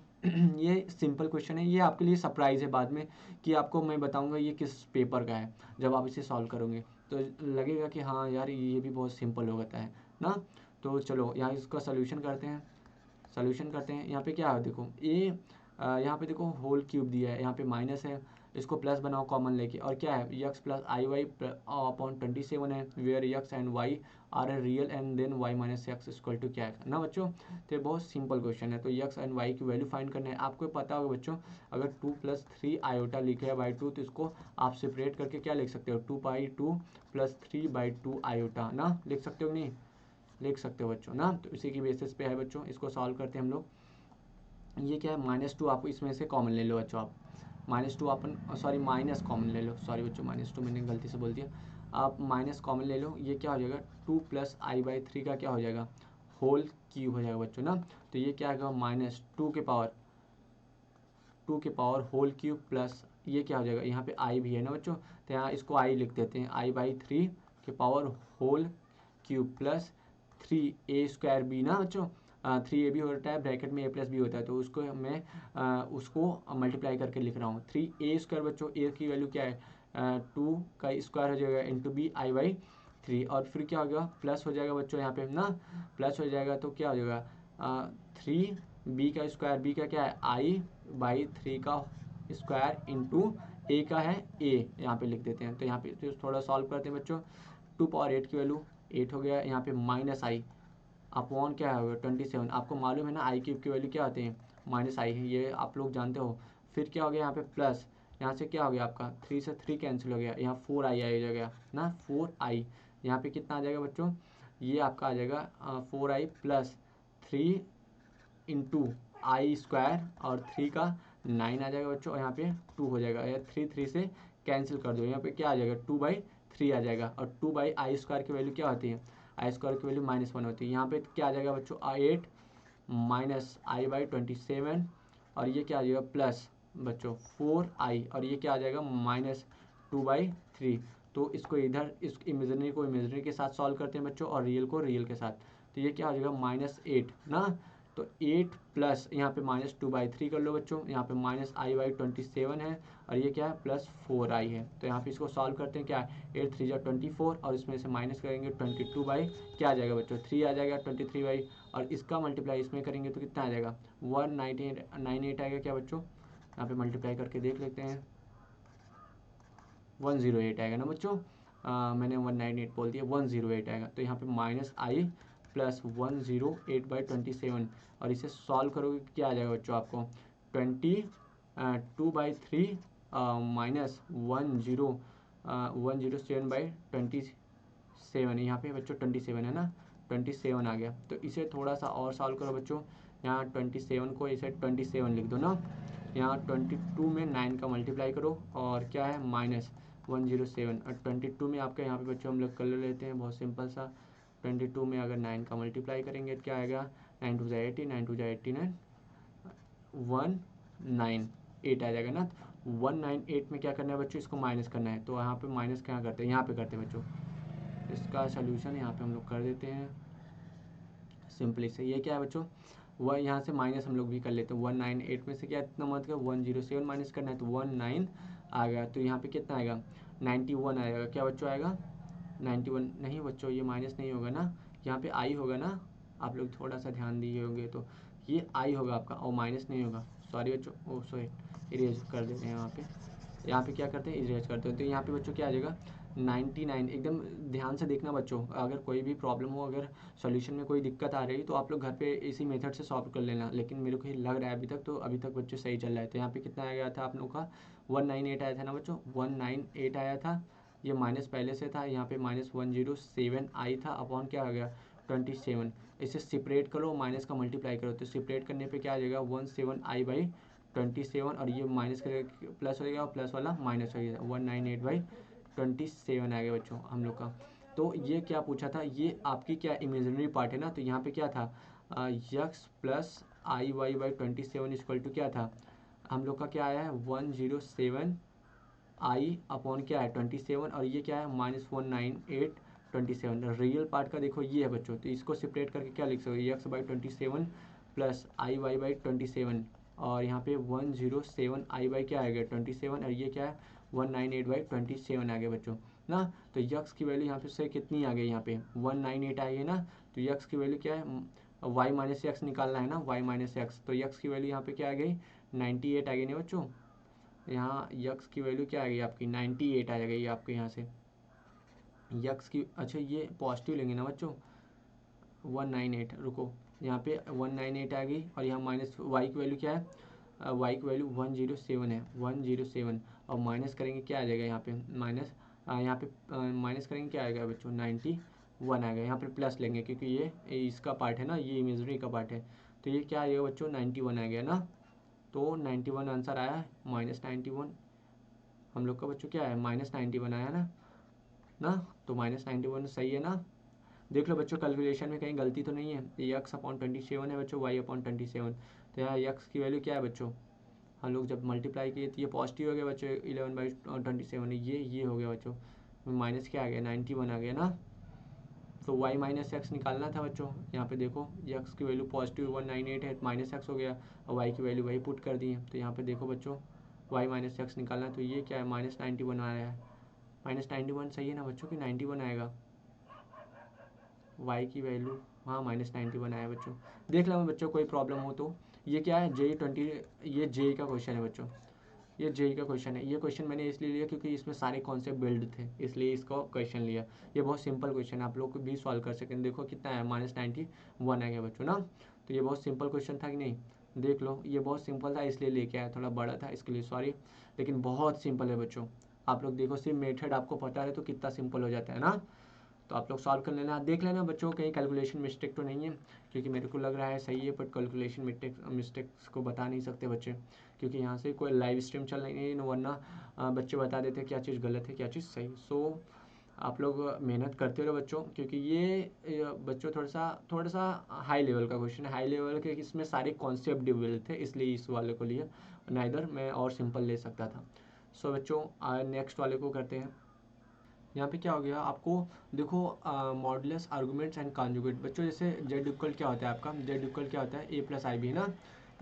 ये सिंपल क्वेश्चन है, ये आपके लिए सरप्राइज है बाद में कि आपको मैं बताऊंगा ये किस पेपर का है। जब आप इसे सॉल्व करोगे तो लगेगा कि हाँ यार ये भी बहुत सिंपल हो जाता है ना। तो चलो यहाँ इसका सोल्यूशन करते हैं। यहाँ पे क्या है देखो यहाँ पे देखो होल क्यूब दिया है, यहाँ पे माइनस है, इसको प्लस बनाओ कॉमन लेके। और क्या है x + iy/27 है, where x and y are a real and then y - x = क्या है ना बच्चों। तो ये बहुत सिंपल क्वेश्चन है। तो x एंड y की वैल्यू फाइंड करना है। आपको पता होगा बच्चों, अगर 2 + 3 आयोटा लिखे है 2, तो इसको आप सेपरेट करके क्या लिख सकते हो 2/2 + 3/2 आयोटा ना, लिख सकते हो नहीं, लिख सकते हो बच्चों ना। तो इसी की बेसिस पे है बच्चों, इसको सॉल्व करते हैं हम लोग। ये क्या है -2 आप इसमें से कॉमन ले लो बच्चों। आप -2 अपन सॉरी माइनस कॉमन ले लो, सॉरी बच्चों -2 मैंने गलती से बोल दिया। आप माइनस कॉमन ले लो। ये क्या हो जाएगा 2 + i/3 का क्या हो जाएगा होल क्यूब हो जाएगा बच्चों ना। तो ये क्या आएगा -2 के पावर होल क्यूब प्लस ये क्या हो जाएगा, यहाँ पे i भी है ना बच्चों, तो यहाँ इसको i लिख देते हैं i/3 के power whole cube plus 3a² b ना बच्चों। 3ab होता है ब्रैकेट में a + b होता है, तो उसको मैं उसको मल्टीप्लाई करके लिख रहा हूँ 3a² बच्चों। a की वैल्यू क्या है 2 का स्क्वायर हो जाएगा इंटू b i/3। और फिर क्या होगा प्लस हो जाएगा बच्चों, यहाँ पे ना प्लस हो जाएगा तो क्या हो जाएगा 3b का स्क्वायर, b का क्या है i/3 का स्क्वायर इंटू a का है a, यहाँ पे लिख देते हैं। तो यहाँ पे थोड़ा सॉल्व करते हैं बच्चों। 2 × 8 की वैल्यू 8 हो गया, यहाँ पे -i अपॉन क्या होगा 27। आपको मालूम है ना आई क्यूब की वैल्यू क्या होती है, माइनस आई है, ये आप लोग जानते हो। फिर क्या हो गया यहाँ पे प्लस, यहाँ से क्या हो गया आपका 3 से 3 कैंसिल हो गया, यहाँ 4i आ जाएगा ना, 4i। यहाँ पे कितना आ जाएगा बच्चों, ये आपका आ जाएगा 4i प्लस 3 इंटू आई स्क्वायर और 3 का 9 आ जाएगा बच्चों, और यहाँ पे 2 हो जाएगा, या 3 से कैंसिल कर दो, यहाँ पे क्या आ जाएगा 2/3 आ जाएगा। और 2/आई स्क्वायर की वैल्यू क्या होती है, आई स्क्वायर की वैल्यू -1 होती है। यहाँ पे क्या आ जाएगा बच्चों 8 माइनस i/27, और ये क्या आ जाएगा प्लस बच्चों 4i, और ये क्या आ जाएगा -2/3। तो इसको इधर इस इमेजिनरी को इमेजिनरी के साथ सॉल्व करते हैं बच्चों, और रियल को रियल के साथ। तो ये क्या हो जाएगा -8 ना, तो 8 प्लस यहाँ पे -2/3 कर लो बच्चों, यहाँ पे -i/27 है, और ये क्या है +4i है। तो यहाँ पे इसको सॉल्व करते हैं, क्या है 8 3 24, और इसमें से माइनस करेंगे 22 क्या आ जाएगा बच्चों 3 आ जाएगा 23, और इसका मल्टीप्लाई इसमें करेंगे तो कितना आ जाएगा 198 आएगा क्या बच्चों, यहाँ पे मल्टीप्लाई करके देख लेते हैं, 108 आएगा ना बच्चों। मैंने 198 बोल दिया, 108 आएगा। तो यहाँ पे -i प्लस 108/27, और इसे सॉल्व करोगे क्या आ जाएगा बच्चों आपको 22/3 माइनस 107/27, यहाँ पे बच्चों 27 है ना, 27 आ गया। तो इसे थोड़ा सा और सॉल्व करो बच्चों, यहाँ 27 को इसे 27 लिख दो ना, यहाँ 22 में 9 का मल्टीप्लाई करो, और क्या है -107, और 22 में आपका यहाँ पे बच्चों हम लोग कर लेते हैं बहुत सिंपल सा, 22 में अगर 9 का मल्टीप्लाई करेंगे तो क्या आएगा 9 2 80, 9 2 89, 198 आ जाएगा ना। 198 में क्या करना है बच्चों, इसको माइनस करना है, तो यहाँ पे माइनस क्या करते हैं, यहाँ पे करते हैं बच्चों। इसका सोल्यूशन यहाँ पे हम लोग कर देते हैं सिंपली से। ये क्या है बच्चों, वह यहाँ से माइनस हम लोग भी कर लेते हैं, 198 में से क्या इतना मत कर 107 माइनस करना है, तो 19 आ गया। तो यहाँ पे कितना आएगा 91 आएगा क्या बच्चों, आएगा 91 नहीं बच्चों, ये माइनस नहीं होगा ना, यहाँ पे आई होगा ना, आप लोग थोड़ा सा ध्यान दिए होंगे तो ये आई होगा आपका, और माइनस नहीं होगा, सॉरी बच्चों, ओ सॉरी इरेज कर देते हैं यहाँ पे क्या करते हैं इरेज करते हैं। तो यहाँ पे बच्चों क्या आ जाएगा 99। एकदम ध्यान से देखना बच्चों, अगर कोई भी प्रॉब्लम हो, अगर सॉल्यूशन में कोई दिक्कत आ रही तो आप लोग घर पे इसी मेथड से सॉल्व कर लेना, लेकिन मेरे को ये लग रहा है अभी तक बच्चों सही चल रहा है। तो यहाँ पे कितना आ गया था आप लोग का 198 आया था ना बच्चों, 198 आया था, ये माइनस पहले से था, यहाँ पे -107 आई था, अपॉन क्या आ गया 27। इसे सेपरेट करो, माइनस का मल्टीप्लाई करो, तो सेपरेट करने पे क्या आ जाएगा 17i/27, और ये माइनस करेगा प्लस हो जाएगा, और प्लस वाला माइनस हो जाएगा, 198/27 आ गया बच्चों हम लोग का। तो ये क्या पूछा था, ये आपकी क्या इमेजिनरी पार्ट है ना, तो यहाँ पे क्या था x plus i/27 equal to क्या था, हम लोग का क्या आया है 107 आई अपॉन क्या है 27, और ये क्या है -198/27। रियल पार्ट का देखो ये है बच्चों, तो इसको सेपरेट करके क्या लिख सकते हो x/27 प्लस i/27, और यहाँ पे 107 i क्या आ गया 27, और ये क्या है 198/27 आ गया बच्चों ना। तो यक्स की वैल्यू यहाँ पे से कितनी आ गई, यहाँ पे 198 आई है ना, तो यक्स की वैल्यू क्या है y माइनस एक्स निकालना है ना, y माइनस एक्स, तो यक्स की वैल्यू यहाँ पे क्या आ गई 98 आ गई ना बच्चों। यहाँ यक्स की वैल्यू क्या आ गई आपकी 98 आ जाएगी आपके यहाँ से यक्स की। अच्छा ये पॉजिटिव लेंगे ना बच्चों 198, रुको यहाँ पे 198 आ गई, और यहाँ माइनस वाई की वैल्यू क्या है वाई की वैल्यू 107 है 107, और माइनस करेंगे क्या आ जाएगा यहाँ पे माइनस, यहाँ पे माइनस करेंगे क्या आएगा बच्चों 91 आ गया। यहाँ पे प्लस लेंगे क्योंकि ये इसका पार्ट है ना, ये इमेजरी का पार्ट है, तो ये क्या आएगा बच्चों 91 आ गया ना। तो 91 आंसर आया है, -91 हम लोग का बच्चों क्या है -91 आया ना। तो -91 सही है ना। देख लो बच्चों कैलकुलेशन में कहीं गलती तो नहीं है, x/27 है बच्चों y/27। तो यहाँ x की वैल्यू क्या है बच्चों, हम लोग जब मल्टीप्लाई किए तो ये पॉजिटिव हो गया बच्चों 11/27, ये हो गया बच्चों, माइनस क्या आ गया 91 आ गया ना। तो y माइनस एक्स निकालना था बच्चों, यहाँ पे देखो x की वैल्यू पॉजिटिव 198 है, माइनस एक्स हो गया, और y की वैल्यू वही पुट कर दी है। तो यहाँ पे देखो बच्चों y माइनस एक्स निकालना, तो ये क्या है -91 आ रहा है, -91 सही है ना बच्चों कि 91 आएगा y की वैल्यू, हाँ -91 आया बच्चों। देख लो बच्चों कोई प्रॉब्लम हो तो। ये क्या है JE 20, ये JE का क्वेश्चन है बच्चों, ये जेई का क्वेश्चन है। ये क्वेश्चन मैंने इसलिए लिया क्योंकि इसमें सारे कॉन्सेप्ट बिल्ड थे, इसलिए इसको क्वेश्चन लिया। ये बहुत सिंपल क्वेश्चन है, आप लोग भी सॉल्व कर सकें। देखो कितना है, -91 आ गया बच्चों ना। तो ये बहुत सिंपल क्वेश्चन था कि नहीं, देख लो ये बहुत सिंपल था इसलिए लेके आया, थोड़ा बड़ा था इसके लिए सॉरी, लेकिन बहुत सिंपल है बच्चों। आप लोग देखो, सिर्फ मेथड आपको पता है तो कितना सिंपल हो जाता है ना। तो आप लोग सॉल्व कर लेना, देख लेना बच्चों कहीं कैलकुलेशन मिस्टेक तो नहीं है, क्योंकि मेरे को लग रहा है सही है, बट कैलकुलेशन मिस्टेक्स को बता नहीं सकते बच्चे, क्योंकि यहाँ से कोई लाइव स्ट्रीम चल नहीं है, वरना बच्चे बता देते क्या चीज़ गलत है क्या चीज़ सही। सो आप लोग मेहनत करते रहो बच्चों, क्योंकि ये बच्चों थोड़ा सा हाई लेवल का क्वेश्चन है, हाई लेवल के इसमें सारे कॉन्सेप्ट डिवेल थे, इसलिए इस वाले को लिए, नाइदर मैं और सिंपल ले सकता था। सो बच्चों नेक्स्ट वाले को करते हैं। यहाँ पे क्या हो गया आपको, देखो मॉडुलस आर्गूमेंट्स एंड कॉन्जुगेट। बच्चों जैसे जेड इक्वल क्या होता है आपका, जेड इक्वल क्या होता है, ए प्लस आई बी ना,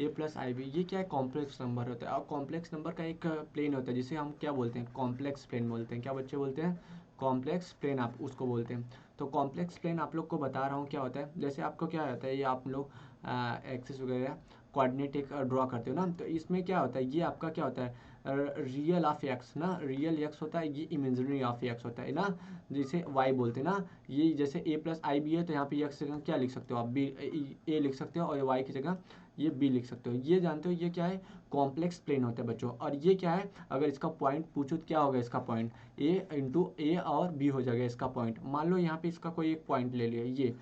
ए प्लस आई बी, ये क्या है, कॉम्प्लेक्स नंबर होता है। और कॉम्प्लेक्स नंबर का एक प्लेन होता है जिसे हम क्या बोलते हैं, कॉम्प्लेक्स प्लेन बोलते हैं। क्या बच्चे बोलते हैं, कॉम्प्लेक्स प्लेन, आप उसको बोलते हैं। तो कॉम्प्लेक्स प्लेन आप लोग को बता रहा हूँ क्या होता है। जैसे आपको क्या होता है, ये आप लोग एक्सिस वगैरह कोऑर्डिनेट एक ड्रॉ करते हो ना, तो इसमें क्या होता है, ये आपका क्या होता है, रियल ऑफ एक्स ना, रियल एक्स होता है, ये इमेजिनरी ऑफ एक्स होता है ना, जिसे वाई बोलते हैं ना। ये जैसे ए प्लस आई बी है, तो यहाँ पे एक्स की जगह क्या लिख सकते हो आप, बी ए लिख सकते हो, और वाई की जगह ये बी लिख सकते हो। ये जानते हो ये क्या है, कॉम्प्लेक्स प्लेन होता है बच्चों। और ये क्या है, अगर इसका पॉइंट पूछो तो क्या होगा, इसका पॉइंट ए इंटू ए और बी हो जाएगा इसका पॉइंट। मान लो यहाँ पे इसका कोई एक पॉइंट ले लिया, ये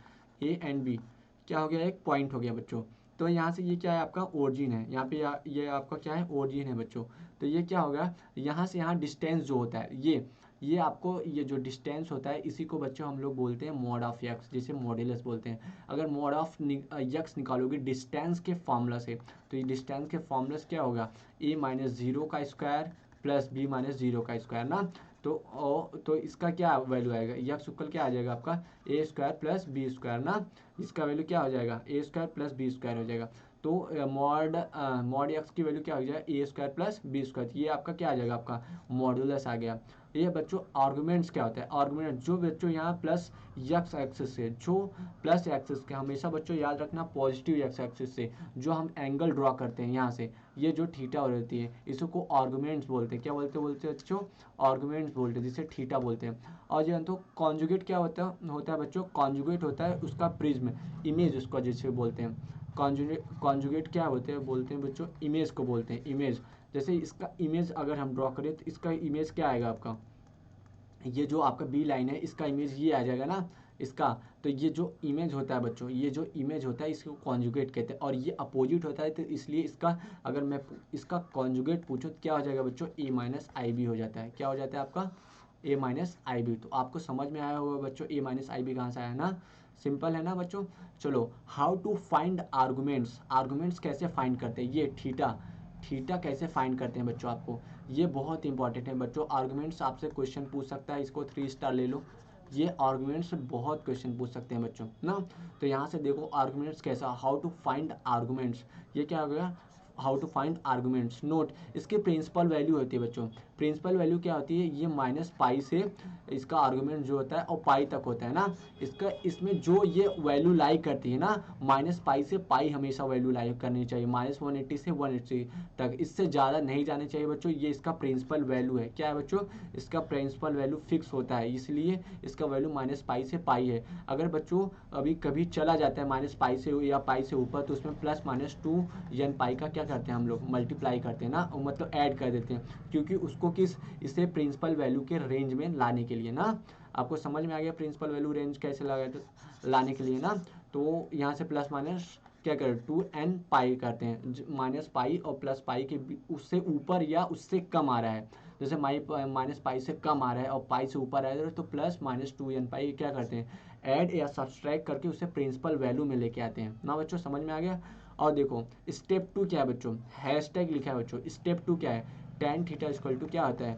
ए एंड बी क्या हो गया, एक पॉइंट हो गया बच्चों। तो यहाँ से ये क्या है, आपका ओरिजिन है, यहाँ पे ये आपका क्या है, ओरिजिन है बच्चों। तो ये क्या होगा, यहाँ से यहाँ डिस्टेंस जो होता है, ये आपको, ये जो डिस्टेंस होता है इसी को बच्चों हम लोग बोलते हैं मॉड ऑफ एक्स, जिसे मॉड्यूलस बोलते हैं। अगर मॉड ऑफ एक्स निकालोगे डिस्टेंस के फॉर्मूला से, तो ये डिस्टेंस के फॉर्मूला से क्या होगा, ए माइनस जीरो का square plus b minus zero का स्क्वायर ना। तो इसका क्या वैल्यू आएगा, एक्स इक्वल क्या आ जाएगा आपका, ए स्क्वायर प्लस बी स्क्वायर ना। इसका वैल्यू क्या हो जाएगा, ए स्क्वायर प्लस बी स्क्वायर हो जाएगा। तो मॉड एक्स की वैल्यू क्या हो जाएगा, ए स्क्वायर प्लस बी स्क्वायर। ये आपका क्या आ जाएगा, आपका मॉडुलस आ गया। ये बच्चों आर्गुमेंट्स क्या होता है, आर्गुमेंट जो बच्चों यहाँ प्लस एक्स एक्सिस से, जो प्लस एक्सिस के, हमेशा बच्चों याद रखना पॉजिटिव एक्स एक्सिस से जो हम एंगल ड्रॉ करते हैं यहाँ से, ये जो थीटा रहती है इसको आर्गुमेंट्स बोलते हैं। क्या बोलते हैं बच्चों, आर्गुमेंट्स बोलते हैं, जिसे थीटा बोलते हैं। और जो तो कॉन्जुगेट क्या होता है बच्चों, कॉन्जुगेट होता है उसका प्रिज्म, इमेज उसको जिसे बोलते हैं। कॉन्जुगेट क्या बोलते हैं बच्चों, इमेज को बोलते हैं, इमेज। जैसे इसका इमेज अगर हम ड्रॉ करें तो इसका इमेज क्या आएगा आपका, ये जो आपका बी लाइन है इसका इमेज ये आ जाएगा ना इसका। तो ये जो इमेज होता है बच्चों, ये जो इमेज होता है इसको कॉन्जुगेट कहते हैं। और ये अपोजिट होता है, तो इसलिए इसका अगर मैं इसका कॉन्जुगेट पूछूँ तो क्या हो जाएगा बच्चों, ए माइनस आई बी हो जाता है। क्या हो जाता है आपका, ए माइनस आई बी। तो आपको समझ में आया होगा बच्चों ए माइनस आई बी कहाँ से आया ना, सिंपल है ना बच्चों। चलो how to find arguments, arguments कैसे फाइंड करते हैं, ये थीटा कैसे फाइंड करते हैं बच्चों, आपको ये बहुत इंपॉर्टेंट है बच्चों। आर्गुमेंट्स आपसे क्वेश्चन पूछ सकता है, इसको 3 स्टार ले लो। ये आर्गुमेंट्स से बहुत क्वेश्चन पूछ सकते हैं बच्चों ना। तो यहाँ से देखो आर्गुमेंट्स कैसा, हाउ टू फाइंड आर्गुमेंट्स, ये क्या हो गया, how to find arguments. Note इसकी प्रिंसिपल वैल्यू होती है बच्चों, प्रिंसिपल वैल्यू क्या होती है, ये माइनस पाई से इसका आर्गुमेंट जो होता है और पाई तक होता है ना। इसमें जो ये वैल्यू लाई करती है ना, माइनस पाई से पाई हमेशा वैल्यू लाई करनी चाहिए, -180 से 180 तक, इससे ज़्यादा नहीं जाने चाहिए बच्चों। ये इसका प्रिंसिपल वैल्यू है, क्या है बच्चों, इसका प्रिंसिपल वैल्यू फिक्स होता है, इसलिए इसका वैल्यू माइनस पाई से पाई है। अगर बच्चों अभी कभी चला जाता है माइनस पाई से या पाई से ऊपर, तो उसमें प्लस माइनस 2 एन पाई का क्या करते हैं हम लोग, मल्टीप्लाई करते हैं ना, मतलब ऐड कर देते हैं, क्योंकि उसको इसे प्रिंसिपल वैल्यू के रेंज में लाने के लिए ना। आपको समझ में आ गया प्रिंसिपल वैल्यू रेंज कैसे लाने के लिए ना। तो यहाँ से प्लस माइनस क्या करें, 2 एन पाई करते हैं, माइनस पाई और प्लस पाई के उससे ऊपर या उससे कम आ रहा है। जैसे माइनस पाई से कम आ रहा है और पाई से ऊपर आ रहा है, तो प्लस माइनस 2 एन पाई क्या करते हैं, ऐड या सब्सट्रैक्ट करके उसे प्रिंसिपल वैल्यू में लेके आते हैं ना बच्चों, समझ में आ गया। और देखो स्टेप 2 क्या है बच्चों, हैशटैग लिखा है बच्चों। स्टेप 2 क्या है, tan थीटा इक्वल टू क्या होता है,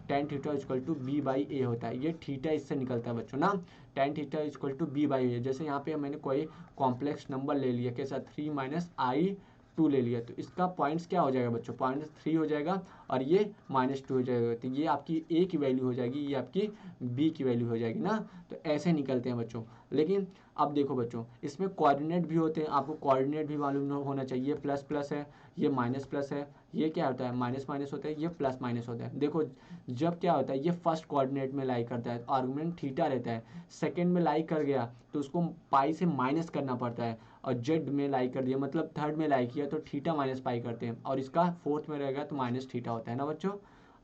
tan theta equal to B by A होता है। ये थीटा इससे निकलता है बच्चों ना, tan theta equal to B by A. जैसे यहाँ पे मैंने कोई कॉम्प्लेक्स नंबर ले लिया, कैसा 3 माइनस आई 2 ले लिया, तो इसका पॉइंट्स क्या हो जाएगा बच्चों, -3 हो जाएगा और ये -2 हो जाएगा। तो ये आपकी ए की वैल्यू हो जाएगी, ये आपकी बी की वैल्यू हो जाएगी ना। तो ऐसे निकलते हैं बच्चों। लेकिन अब देखो बच्चों, इसमें कोऑर्डिनेट भी होते हैं, आपको कोऑर्डिनेट भी मालूम होना चाहिए। प्लस प्लस है, ये माइनस प्लस है, ये क्या होता है माइनस माइनस होता है, ये प्लस माइनस होता है। देखो जब क्या होता है, ये फर्स्ट कोऑर्डिनेट में लाई करता है तो आर्गुमेंट थीटा रहता है, सेकंड में लाई कर गया तो उसको पाई से माइनस करना पड़ता है, और जेड में लाई कर दिया मतलब थर्ड में लाई किया तो थीटा माइनस पाई करते हैं, और इसका फोर्थ में रहेगा तो माइनस थीटा होता है ना बच्चों।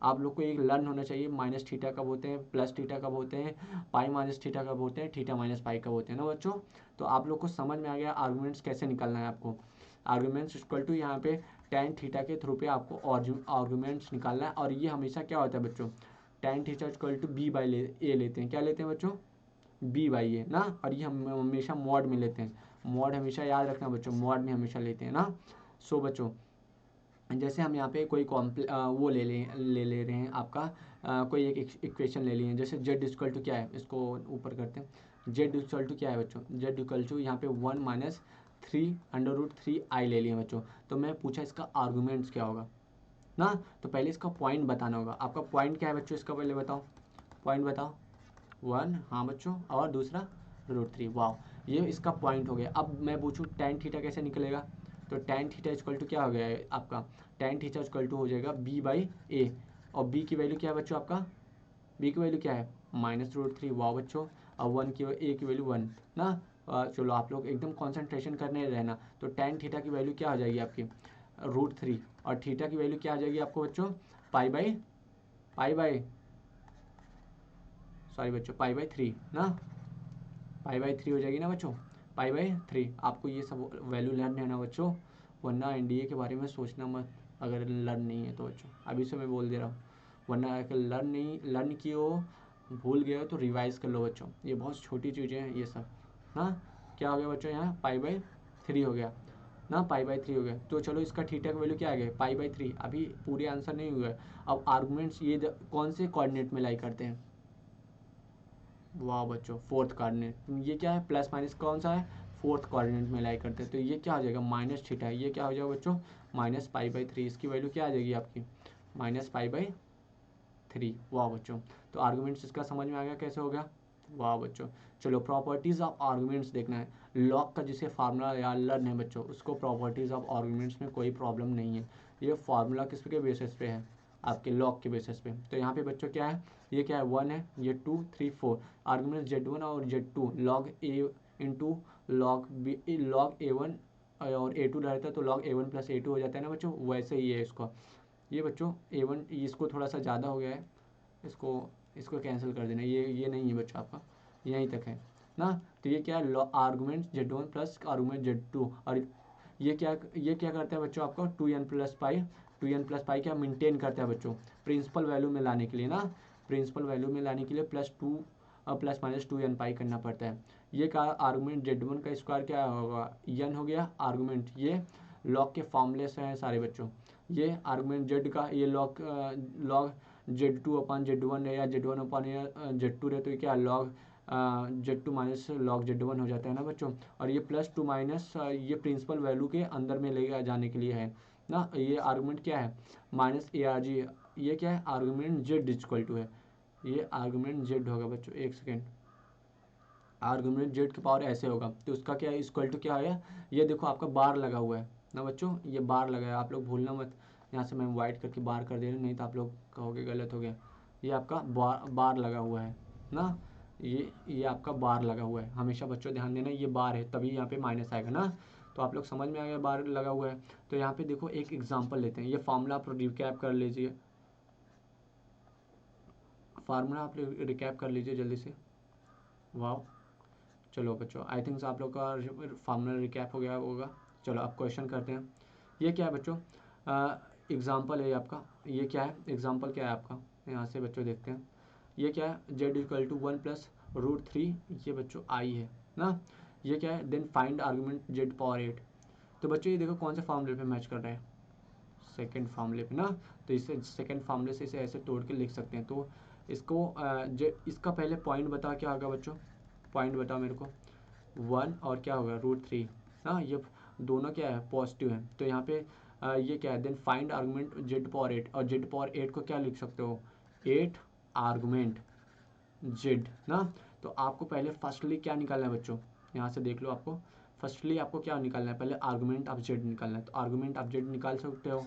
आप लोग को एक लर्न होना चाहिए माइनस थीटा कब होते हैं, प्लस थीटा कब होते हैं, पाई माइनस थीटा कब होते हैं, थीटा माइनस पाई कब होते हैं ना बच्चों। तो आप लोग को समझ में आ गया आर्गुमेंट्स कैसे निकालना है आपको। आर्गुमेंट्स इक्वल टू यहाँ पे टेन थीटा के थ्रू पे आपको आर्गुमेंट्स निकालना है, और ये हमेशा क्या होता है बच्चों, tan theta equal to B by A लेते हैं, क्या लेते हैं बच्चों, बी बाई ए ना, और ये हम हमेशा मॉड में लेते हैं, मॉड हमेशा याद रखना बच्चों, मॉड में हमेशा लेते हैं ना। सो बच्चों जैसे हम यहाँ पे कोई वो ले रहे हैं आपका कोई एक इक्वेशन ले लिए, जैसे जेड इक्वल टू क्या है, इसको ऊपर करते हैं। जेड इक्वल टू क्या है बच्चों, जेड इक्वल टू यहाँ पे 1 माइनस 3√3i ले लिए बच्चों। तो मैं पूछा इसका आर्गूमेंट्स क्या होगा ना, तो पहले इसका पॉइंट बताना होगा। आपका पॉइंट क्या है बच्चों, इसका पहले बताओ, पॉइंट बताओ। 1, हाँ बच्चों, और दूसरा √3, वाह, ये इसका पॉइंट हो गया। अब मैं पूछूँ टेन थीटा कैसे निकलेगा, तो टेन थीटा इक्वल टू क्या हो गया है आपका, टेन थीटा इक्वल टू हो जाएगा बी बाई ए, और बी की वैल्यू क्या है बच्चों आपका, बी की वैल्यू क्या है -√3, वाह बच्चों, और वन की ए की वैल्यू 1 ना। चलो आप लोग एकदम कॉन्सेंट्रेशन करने रहना। तो टेन थीटा की वैल्यू क्या हो जाएगी आपकी √3, और थीटा की वैल्यू क्या आ जाएगी आपको बच्चों, पाई बाई सॉरी बच्चों, पाई बाई 3 ना, पाई बाई 3 हो जाएगी ना बच्चों, पाई बाई 3। आपको ये सब वैल्यू लर्न है ना बच्चों, वरना एनडीए के बारे में सोचना मत अगर लर्न नहीं है तो बच्चों, अभी से मैं बोल दे रहा हूँ। वरना अगर लर्न की हो, भूल गए हो तो रिवाइज कर लो बच्चों, ये बहुत छोटी चीज़ें हैं ये सब ना। क्या हो गया बच्चों, यहाँ पाई बाई 3 हो गया ना, पाई बाई 3 हो गया। तो चलो इसका थीटा का वैल्यू क्या आ गया, पाई बाई 3। अभी पूरे आंसर नहीं हुआ है। अब आर्गूमेंट्स ये कौन से कोऑर्डिनेट में लाई करते हैं, वाह बच्चों, फोर्थ कोऑर्डिनेट। ये क्या है, प्लस माइनस कौन सा है, फोर्थ कोऑर्डिनेट में लाई करते हैं। तो ये क्या हो जाएगा माइनस थीटा, ये क्या हो जाएगा बच्चों -पाई बाई 3। इसकी वैल्यू क्या आ जाएगी आपकी -पाई बाई 3, वाह बच्चों। तो आर्गुमेंट्स इसका समझ में आ गया कैसे हो गया, वाह बच्चों। चलो प्रॉपर्टीज ऑफ आर्गुमेंट्स देखना है। लॉग का जिसे फार्मूला या लर्न है बच्चों, उसको प्रॉपर्टीज ऑफ आर्गुमेंट्स में कोई प्रॉब्लम नहीं है। ये फार्मूला किस के बेसिस पे है, आपके लॉग के बेसिस पे। तो यहाँ पे बच्चों क्या है, ये क्या है 1 है, ये 2 3 4, आर्गुमेंट Z1 और Z2 लॉग ए इंटू लॉग A1 और A2 रहता है तो लॉग A1 प्लस A2 हो जाता है ना बच्चों, वैसे ही है इसको। ये बच्चों A1 इसको थोड़ा सा ज़्यादा हो गया है, इसको इसको कैंसिल कर देना, ये नहीं है बच्चों आपका, यहीं तक है ना। तो ये क्या है argument Z1 plus argument Z2, और ये क्या करता है बच्चों आपका 2n+पाई क्या मेंटेन करता है बच्चों, प्रिंसिपल वैल्यू में लाने के लिए ना, प्रिंसिपल वैल्यू में लाने के लिए प्लस माइनस 2n पाई करना पड़ता है। ये का आर्गूमेंट Z1 का स्क्वायर क्या होगा, n हो गया आर्गूमेंट, ये लॉग के फॉर्मूले से हैं सारे बच्चों। ये आर्गूमेंट Z का ये लॉग Z2/Z1 है, या Z1/Z2 है, तो ये क्या log Z2 minus log Z1 हो जाता है ना बच्चों। और ये +2 माइनस ये प्रिंसिपल वैल्यू के अंदर में ले जाने के लिए है ना। ये आर्गूमेंट क्या है -ARG, ये क्या है आर्गूमेंट Z इक्वल टू है, ये आर्गूमेंट Z होगा बच्चों, एक सेकेंड, आर्गूमेंट Z की पावर ऐसे होगा तो उसका क्या है इक्वल टू क्या है, ये देखो आपका बार लगा हुआ है ना बच्चों, ये बार लगा है, आप लोग भूलना मत। यहाँ से मैं वाइट करके बार कर दे रहा हूँ, नहीं तो आप लोग कहोगे गलत हो गया। ये आपका बार लगा हुआ है ना, ये आपका बार लगा हुआ है, हमेशा बच्चों ध्यान देना, ये बार है तभी यहाँ पे माइनस आएगा ना। तो आप लोग समझ में आ गया बार लगा हुआ है। तो यहाँ पे देखो एक एग्जाम्पल लेते हैं, ये फार्मूला आप रिकैप कर लीजिए, फार्मूला आप रिकैप कर लीजिए जल्दी से, वाह। चलो बच्चों आई थिंक आप लोग का फार्मूला रिकैप हो गया होगा। चलो अब क्वेश्चन करते हैं। ये क्या है बच्चों, एग्जाम्पल है आपका, ये क्या है एग्जाम्पल क्या है आपका, यहाँ से बच्चों देखते हैं। ये क्या है Z इक्वल टू 1+√3, ये बच्चों आई है ना। ये क्या है देन फाइंड आर्गूमेंट Z⁴8। तो बच्चों ये देखो कौन से फार्मूले पे मैच कर रहे हैं, सेकेंड फार्मूले पे ना। तो इसे सेकेंड फार्मूले से इसे ऐसे तोड़ के लिख सकते हैं। तो इसको इसका पहले पॉइंट बताओ क्या होगा बच्चों, पॉइंट बताओ मेरे को, 1 और क्या होगा √3 ना, ये दोनों क्या है पॉजिटिव है। तो यहाँ पे ये क्या है देन फाइंड आर्गूमेंट Z⁴8, और Z⁴8 को क्या लिख सकते हो 8 आर्गूमेंट Z ना। तो तो आपको पहले फर्स्टली क्या निकालना है बच्चों, यहाँ से देख लो, आपको फर्स्टली आपको क्या निकालना है, पहले आर्गुमेंट ऑफ जेड निकालना है। तो आर्गुमेंट ऑफ जेड निकाल सकते हो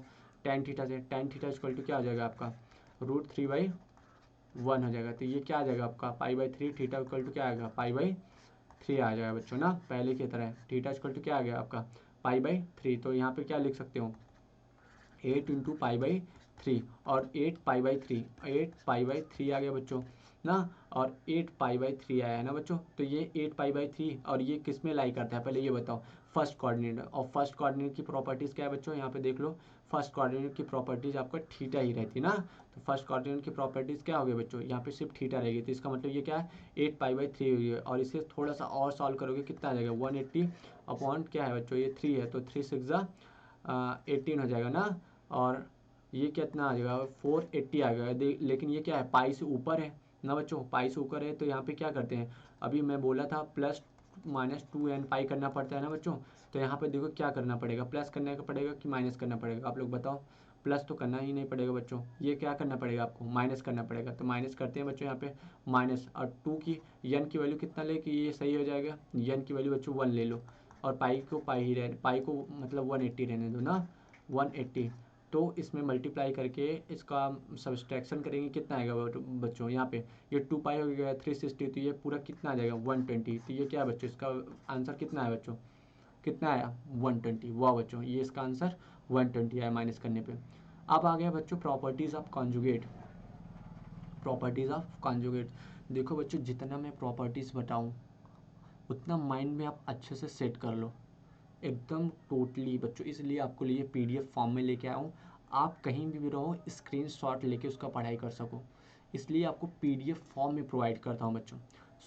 tan थीटा से। tan थीटा इक्वल टू क्या आ जाएगा आपका √3/1 हो जाएगा। तो ये क्या आ जाएगा आपका π/3, थीटा इक्वल टू क्या आएगा π/3 आ जाएगा बच्चों ना, पहले की तरह। थीटा इक्वल टू क्या आ गया आपका π/3। तो यहाँ पे क्या लिख सकते हो 8 × π/3 और 8 π/3 आ गया बच्चों ना, और 8 π/3 आया है ना बच्चों। तो ये 8 π/3 और ये किस में लाई करता है पहले ये बताओ, फर्स्ट कोऑर्डिनेट। और फर्स्ट कोऑर्डिनेट की प्रॉपर्टीज़ क्या है बच्चों, यहाँ पे देख लो, फर्स्ट कोऑर्डिनेट की प्रॉपर्टीज़ आपका थीटा ही रहती है ना। तो फर्स्ट कोऑर्डिनेट की प्रॉपर्टीज़ क्या हो गई बच्चों, यहाँ पे सिर्फ थीटा रहेगी। तो इसका मतलब ये क्या है 8 π/3 हुई है। और इसे थोड़ा सा और सॉल्व करोगे कितना आ जाएगा 180 अपॉन क्या है बच्चों, ये 3 है, तो 3 6 18 हो जाएगा ना। और ये कितना आ जाएगा 480 आ गया। लेकिन ये क्या है पाई से ऊपर है ना बच्चों, पाई से ऊपर है। तो यहाँ पे क्या करते हैं, अभी मैं बोला था प्लस -2n पाई करना पड़ता है ना बच्चों। तो यहाँ पे देखो क्या करना पड़ेगा, प्लस करने का पड़ेगा कि माइनस करना पड़ेगा, आप लोग बताओ। प्लस तो करना ही नहीं पड़ेगा बच्चों, ये क्या करना पड़ेगा आपको, माइनस करना पड़ेगा। तो माइनस करते हैं बच्चों यहाँ पे माइनस, और 2 की n की वैल्यू कितना ले कि ये सही हो जाएगा, n की वैल्यू बच्चों 1 ले लो, और पाई को पाई को मतलब 180 रहने दो ना, 180। तो इसमें मल्टीप्लाई करके इसका सब्सट्रैक्शन करेंगे कितना आएगा बच्चों, यहाँ पे ये 2 पाई हो गया 360, तो ये पूरा कितना आ जाएगा 120। तो ये क्या है बच्चों, इसका आंसर कितना है बच्चों, कितना आया 120। वाह बच्चों, ये इसका आंसर 120 आया माइनस करने पे। अब आ गया बच्चों properties of conjugate. Properties of conjugate, देखो बच्चों जितना मैं प्रॉपर्टीज़ बताऊँ उतना माइंड में आप अच्छे से सेट कर लो एकदम टोटली बच्चों। इसलिए आपको लिए PDF फॉर्म में लेके आया हूँ, आप कहीं भी रहो स्क्रीनशॉट लेके उसका पढ़ाई कर सको, इसलिए आपको PDF फॉर्म में प्रोवाइड करता हूँ बच्चों।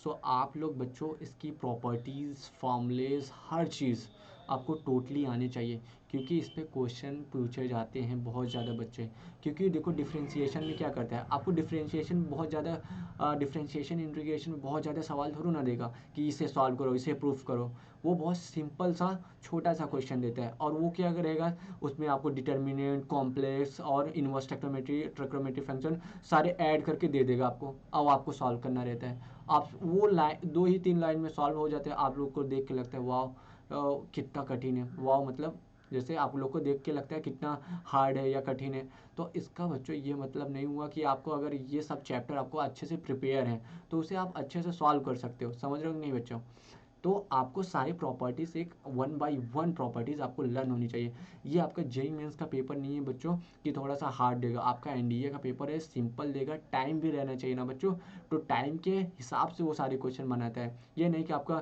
सो आप लोग बच्चों इसकी प्रॉपर्टीज़ फॉर्मूलेज हर चीज़ आपको टोटली आनी चाहिए, क्योंकि इस पर क्वेश्चन पूछे जाते हैं बहुत ज़्यादा बच्चे। क्योंकि देखो डिफरेंशिएशन में क्या करता है, आपको डिफरेंशिएशन बहुत ज़्यादा डिफरेंशिएशन इंटीग्रेशन में बहुत ज़्यादा सवाल थोड़ा ना देगा कि इसे सॉल्व करो, इसे प्रूफ करो। वो बहुत सिंपल सा छोटा सा क्वेश्चन देता है, और वो क्या करेगा उसमें आपको डिटर्मिनेंट, कॉम्प्लेक्स और इनवर्स ट्रिग्नोमेट्री फंक्शन सारे ऐड करके दे देगा आपको। अब आपको सॉल्व करना रहता है, आप वो लाइन 2 ही 3 लाइन में सॉल्व हो जाते हैं। आप लोग को देख के लगता है वाह कितना कठिन है, वाह मतलब जैसे आप लोग को देख के लगता है कितना हार्ड है या कठिन है। तो इसका बच्चों ये मतलब नहीं हुआ कि आपको अगर ये सब चैप्टर आपको अच्छे से प्रिपेयर है तो उसे आप अच्छे से सॉल्व कर सकते हो, समझ रहे हो नहीं बच्चों। तो आपको सारी प्रॉपर्टीज़ एक 1 बाई 1 प्रॉपर्टीज़ आपको लर्न होनी चाहिए। ये आपका जेईई मेंस का पेपर नहीं है बच्चों कि थोड़ा सा हार्ड देगा, आपका एनडीए का पेपर है, सिंपल देगा। टाइम भी रहना चाहिए ना बच्चों, तो टाइम के हिसाब से वो सारे क्वेश्चन बनाता है। ये नहीं कि आपका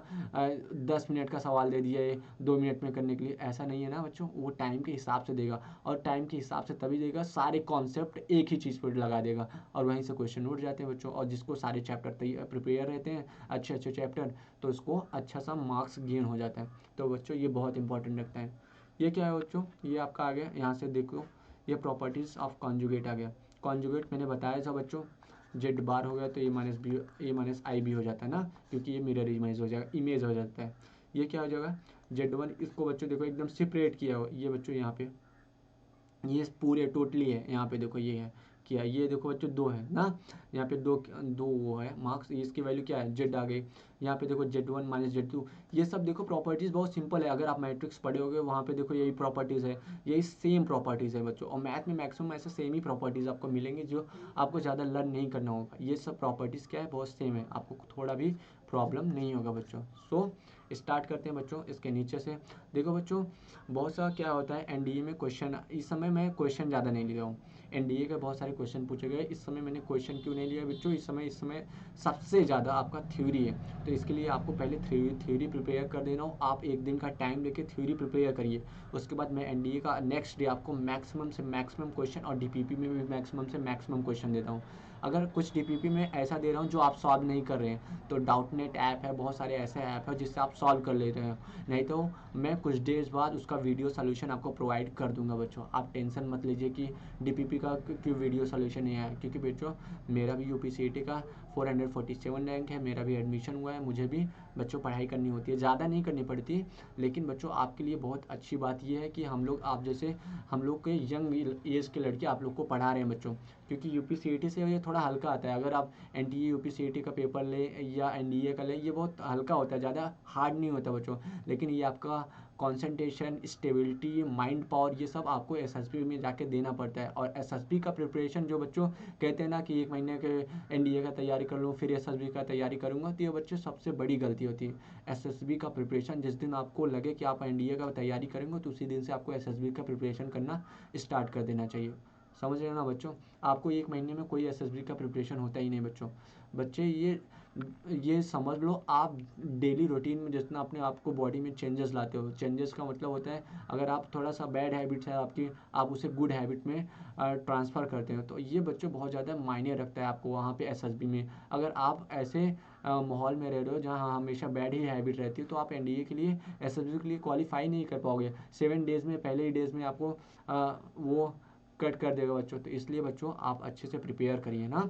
10 मिनट का सवाल दे दिया है 2 मिनट में करने के लिए, ऐसा नहीं है ना बच्चों। वो टाइम के हिसाब से देगा, और टाइम के हिसाब से तभी देगा, सारे कॉन्सेप्ट एक ही चीज़ पर लगा देगा, और वहीं से क्वेश्चन उठ जाते हैं बच्चों। और जिसको सारे चैप्टर प्रिपेयर रहते हैं अच्छे अच्छे चैप्टर, तो उसको अच्छा सा मार्क्स गेन हो जाता है। तो बच्चों ये बहुत इंपॉर्टेंट रखता है। ये क्या है बच्चों, ये आपका आ गया, यहाँ से देखो ये प्रॉपर्टीज़ ऑफ कॉन्जुगेट आ गया। कॉन्जुगेट मैंने बताया था बच्चों, जेड बार हो गया तो A-I भी हो जाता है ना, क्योंकि ये मिरर इमेज हो जाता है। ये क्या हो जाएगा Z1, इसको बच्चों देखो एकदम सेपरेट किया हो, ये बच्चों यहाँ पे ये पूरे टोटली है, यहाँ पे देखो ये है क्या, ये देखो बच्चों 2 है ना, यहाँ पे दो वो है मार्क्स, इसकी वैल्यू क्या है Z आ गई। यहाँ पे देखो Z1 - Z2, ये सब देखो प्रॉपर्टीज़ बहुत सिंपल है। अगर आप मैट्रिक्स पढ़े होगे वहाँ पे देखो यही प्रॉपर्टीज़ है, यही सेम प्रॉपर्टीज़ है बच्चों। और मैथ में मैक्सिमम ऐसे सेम ही प्रॉपर्टीज़ आपको मिलेंगे जो आपको ज़्यादा लर्न नहीं करना होगा। ये सब प्रॉपर्टीज़ क्या है बहुत सेम है, आपको थोड़ा भी प्रॉब्लम नहीं होगा बच्चों। सो स्टार्ट करते हैं बच्चों इसके नीचे से। देखो बच्चों बहुत सा क्या होता है एनडीए में क्वेश्चन, इस समय मैं क्वेश्चन ज़्यादा नहीं लिया हूँ, एनडीए के बहुत सारे क्वेश्चन पूछे गए। इस समय मैंने क्वेश्चन क्यों नहीं लिया बच्चों, इस समय सबसे ज़्यादा आपका थ्योरी है, तो इसके लिए आपको पहले थ्योरी प्रिपेयर कर देना हो। आप एक दिन का टाइम लेके थ्योरी प्रिपेयर करिए, उसके बाद मैं एनडीए का नेक्स्ट डे आपको मैक्सिमम से मैक्सिमम क्वेश्चन, और डीपीपी में भी मैक्सिमम से मैक्सिमम क्वेश्चन देता हूँ। अगर कुछ डीपीपी में ऐसा दे रहा हूँ जो आप सॉल्व नहीं कर रहे हैं, तो डाउटनेट ऐप है, बहुत सारे ऐसे ऐप है जिससे आप सॉल्व कर लेते हैं। नहीं तो मैं कुछ डेज बाद उसका वीडियो सोल्यूशन आपको प्रोवाइड कर दूंगा बच्चों। आप टेंशन मत लीजिए कि डीपीपी का क्यों वीडियो सोल्यूशन नहीं आया, क्योंकि बच्चों मेरा भी यूपीसीईटी का 447 रैंक है, मेरा भी एडमिशन हुआ है, मुझे भी बच्चों पढ़ाई करनी होती है, ज़्यादा नहीं करनी पड़ती, लेकिन बच्चों आपके लिए बहुत अच्छी बात यह है कि हम लोग आप जैसे हम लोग के यंग एज के लड़के आप लोग को पढ़ा रहे हैं बच्चों, क्योंकि यूपीसीईटी से ये थोड़ा हल्का आता है। अगर आप एनटीए यूपीसीईटी का पेपर लें या एनडीए का लें, ये बहुत हल्का होता है, ज़्यादा हार्ड नहीं होता बच्चों, लेकिन ये आपका कंसंट्रेशन, स्टेबिलिटी, माइंड पावर, ये सब आपको एसएसबी में जाके देना पड़ता है। और एसएसबी का प्रिपरेशन जो बच्चों कहते हैं ना कि 1 महीने के एनडीए का तैयारी कर लूँ फिर एसएसबी का तैयारी करूँगा, तो ये बच्चे सबसे बड़ी गलती होती है। एसएसबी का प्रिपरेशन जिस दिन आपको लगे कि आप एनडीए का तैयारी करेंगे, तो उसी दिन से आपको एसएसबी का प्रिपरेशन करना स्टार्ट कर देना चाहिए। समझ रहे हो ना बच्चों, आपको 1 महीने में कोई एसएसबी का प्रिपरेशन होता ही नहीं बच्चों। बच्चे ये समझ लो, आप डेली रूटीन में जितना अपने आप को बॉडी में चेंजेस लाते हो, चेंजेस का मतलब होता है अगर आप थोड़ा सा बैड हैबिट्स है आपकी, आप उसे गुड हैबिट में ट्रांसफ़र करते हो, तो ये बच्चों बहुत ज़्यादा मायने रखता है आपको वहाँ पे एसएसबी में। अगर आप ऐसे माहौल में रह रहे हो जहाँ हमेशा बैड ही हैबिट रहती है, तो आप एनडीए के लिए, एसएसबी के लिए क्वालिफाई नहीं कर पाओगे। 7 डेज़ में, पहले ही डेज़ में आपको वो कट कर देगा बच्चों। तो इसलिए बच्चों आप अच्छे से प्रिपेयर करिए ना।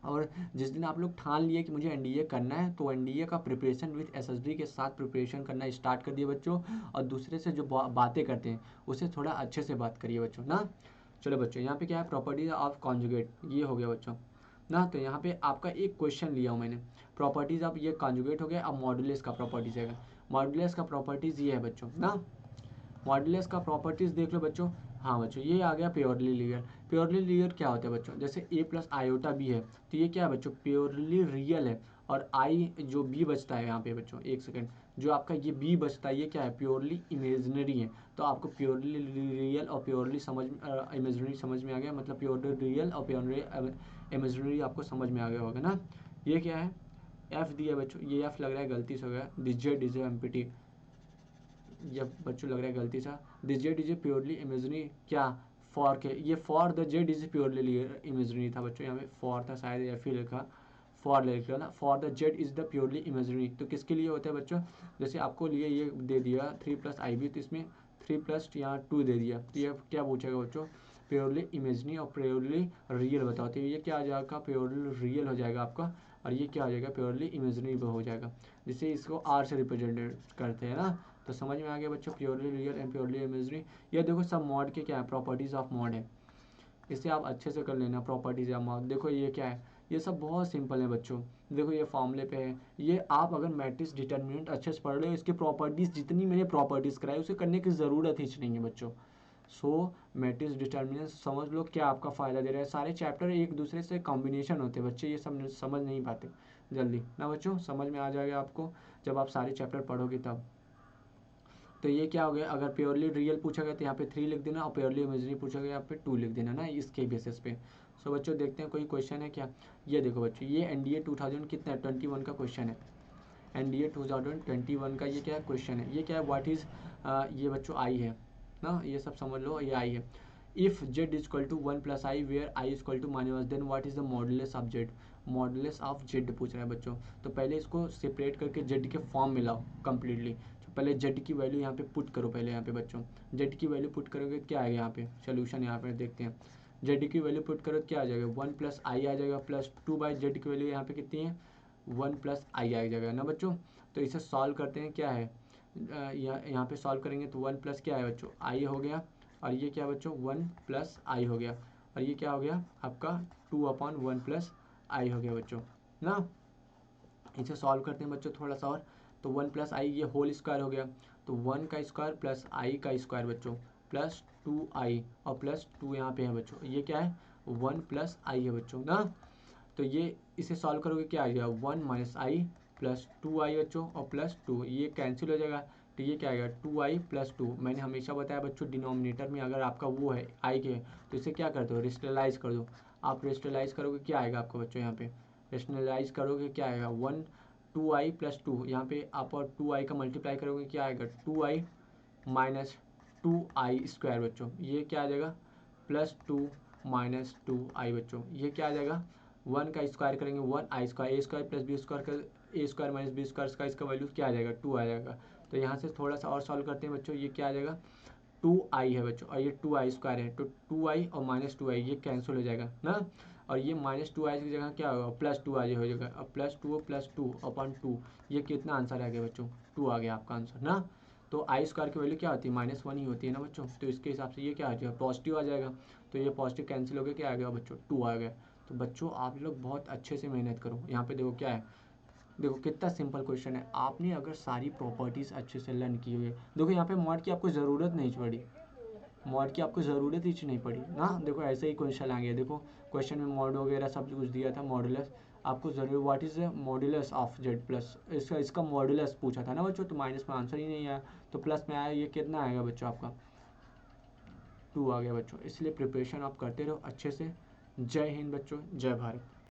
और जिस दिन आप लोग ठान लिए कि मुझे एनडीए करना है, तो एनडीए का प्रिपरेशन विथ एसएसबी के साथ प्रिपरेशन करना स्टार्ट कर दिए बच्चों। और दूसरे से जो बातें करते हैं उसे थोड़ा अच्छे से बात करिए बच्चों ना। चलो बच्चों, यहाँ पे क्या है, प्रॉपर्टीज ऑफ कॉन्जुगेट, ये हो गया बच्चों ना। तो यहाँ पे आपका एक क्वेश्चन लिया हूँ मैंने, प्रॉपर्टीज ऑफ, ये कॉन्जुगेट हो गया। अब मॉडुलस का प्रॉपर्टीज है, मॉडुलस का प्रॉपर्टीज ये है बच्चों ना। मॉडुलस का प्रॉपर्टीज देख लो बच्चों। हाँ बच्चों, ये आ गया प्योरली रियल। प्योरली रियल क्या होता है बच्चों, जैसे a प्लस आयोटा बी है, तो ये क्या है बच्चों, प्योरली रियल है। और आई जो बी बचता है यहाँ पे बच्चों, एक सेकेंड, जो आपका ये बी बचता है, ये क्या है, प्योरली इमेजिनरी है। तो आपको प्योरली रियल और प्योरली इमेजिनरी समझ में आ गया, मतलब प्योरली रियल और प्योरली इमेजिनरी आपको समझ में आ गया होगा ना। ये क्या है, एफ दिया बच्चों, ये एफ लग रहा है गलती से हो गया, डिजेड इज एम्पिटी, ये बच्चों लग रहा है गलती सा, this Z is a purely imaginary, क्या फॉर के, ये for the Z is purely imaginary था बच्चों, यहाँ पे फॉर था शायद, या फिर लिखा फॉर लिखा ना, for the Z is the purely imaginary. तो किसके लिए होता है बच्चों, जैसे आपको लिए ये दे दिया 3+IB, तो इसमें 3+ यहाँ 2 दे दिया, तो ये क्या पूछेगा बच्चों, प्योरली इमेजनरी और प्योरली रियल बताओ। तो ये क्या आ जाएगा, प्योरली रियल हो जाएगा आपका, और ये क्या हो जाएगा, प्योरली इमेजनरी हो जाएगा, जिससे इसको आर से रिप्रेजेंट करते हैं ना। तो समझ में आ गया बच्चों, purely real and purely imaginary. ये देखो सब मॉड के क्या है, प्रॉपर्टीज ऑफ मॉड है, इसे आप अच्छे से कर लेना, प्रॉपर्टीज ऑफ मॉड। देखो ये क्या है, ये सब बहुत सिंपल है बच्चों। देखो ये फॉर्मूले पे है, ये आप अगर मैट्रिक्स डिटर्मिनेंट अच्छे से पढ़ रहे हो, इसकी प्रॉपर्टीज जितनी मैंने प्रॉपर्टीज कराई उसे करने की ज़रूरत ही नहीं है बच्चों। सो मैट्रिक्स डिटर्मिनेंट समझ लो क्या आपका फ़ायदा दे रहा है। सारे चैप्टर एक दूसरे से कॉम्बिनेशन होते हैं बच्चे, ये सब समझ नहीं पाते जल्दी ना बच्चों, समझ में आ जाएगा आपको जब आप सारे चैप्टर पढ़ोगे तब। तो ये क्या हो गया, अगर प्योरली रियल पूछा गया तो यहाँ पे 3 लिख देना, और प्योरली इमेजिनरी पूछा गया यहाँ पे 2 लिख देना ना, इसके बेसिस पे। सो बच्चों देखते हैं कोई क्वेश्चन है क्या। ये देखो बच्चों, ये एनडीए 2000 कितना 21 का क्वेश्चन है, एनडीए 2021 का ये क्या है क्वेश्चन है, ये क्या है, व्हाट इज़, ये बच्चों आई है ना, ये सब समझ लो, ये आई है। If z is equal to 1+i where i is equal to -1, then what is the modulus of z, modulus of z पूछ रहा है बच्चों। तो पहले इसको सेपरेट करके जेड के फॉर्म में लाओ कंप्लीटली। तो पहले जेड की वैल्यू यहाँ पे पुट करो, पहले यहाँ पे बच्चों जेड की वैल्यू पुट करोगे क्या आएगा, यहाँ पे सोल्यूशन यहाँ पे देखते हैं। जेड की वैल्यू पुट करो क्या आ जाएगा, 1+i आ जाएगा, प्लस 2/जेड की वैल्यू यहाँ पे कितनी है, 1+i आ जाएगा ना बच्चों। तो इसे सॉल्व करते हैं, क्या है, यहाँ पे सॉल्व करेंगे तो 1 प्लस क्या है बच्चों, i हो गया, और ये क्या बच्चों 1+i हो गया, और ये क्या हो गया आपका 2/1+i हो गया बच्चों ना। इसे सॉल्व करते हैं बच्चों थोड़ा सा और, तो 1+i ये होल स्क्वायर हो गया, तो 1 का स्क्वायर प्लस i का स्क्वायर बच्चों, प्लस 2i और प्लस 2 यहाँ पे है बच्चों, ये क्या है 1+i है बच्चों ना। तो ये इसे सॉल्व करोगे क्या आ जाएगा, 1 - i प्लस 2i बच्चों, और प्लस 2 ये कैंसिल हो जाएगा, तो ये क्या आएगा 2i प्लस 2। मैंने हमेशा बताया बच्चों, डिनोमिनेटर में अगर आपका वो है i के, तो इसे क्या कर दो, रेशनलाइज कर दो। आप रेशनलाइज करोगे क्या आएगा आपको बच्चों, यहाँ पे रेशनलाइज करोगे क्या आएगा 2i प्लस 2, यहाँ पे आप और 2i का मल्टीप्लाई करोगे क्या आएगा 2i माइनस 2i स्क्वायर बच्चों, ये क्या आ जाएगा प्लस 2 माइनस 2i बच्चों, ये क्या आ जाएगा 1 का स्क्वायर करेंगे 1i स्क्वायर, ए स्क्वायर प्लस बी स्क्वायर का ए स्क्वायर माइनस बी स्क्वायर का इसका वैल्यू क्या आ जाएगा 2 आ जाएगा। तो यहाँ से थोड़ा सा और सॉल्व करते हैं बच्चों, ये क्या आ जाएगा 2i है बच्चों, और ये 2i स्क्वायर है, तो 2i और -2i ये कैंसिल हो जाएगा ना। और ये -2i की जगह क्या होगा +2i हो जाएगा। अब +2 ये कितना आंसर आ गया बच्चों 2 आ गया आपका आंसर ना। तो आई स्क्वायर की वैल्यू क्या होती है -1 ही होती है ना बच्चों। तो इसके हिसाब से ये क्या आ जाएगा पॉजिटिव आ जाएगा। तो ये पॉजिटिव कैंसिल हो गया क्या आ गया बच्चों 2 आ गया। तो बच्चों आप लोग बहुत अच्छे से मेहनत करो। यहाँ पे देखो क्या है, देखो कितना सिंपल क्वेश्चन है। आपने अगर सारी प्रॉपर्टीज़ अच्छे से लर्न की हुई है, देखो यहाँ पे मॉड की आपको ज़रूरत नहीं पड़ी, मॉड की आपको ज़रूरत ही नहीं पड़ी ना। देखो ऐसे ही क्वेश्चन आ गया, देखो क्वेश्चन में मॉड वगैरह सब कुछ दिया था। मॉडुलस आपको ज़रूर what is the modulus of Z plus, इसका मॉडुलस पूछा था ना बच्चों। तो माइनस में आंसर ही नहीं आया, तो प्लस में आया। ये कितना आएगा बच्चों आपका 2 आ गया बच्चों। इसलिए प्रिपरेशन आप करते रहो अच्छे से। जय हिंद बच्चों, जय भारत।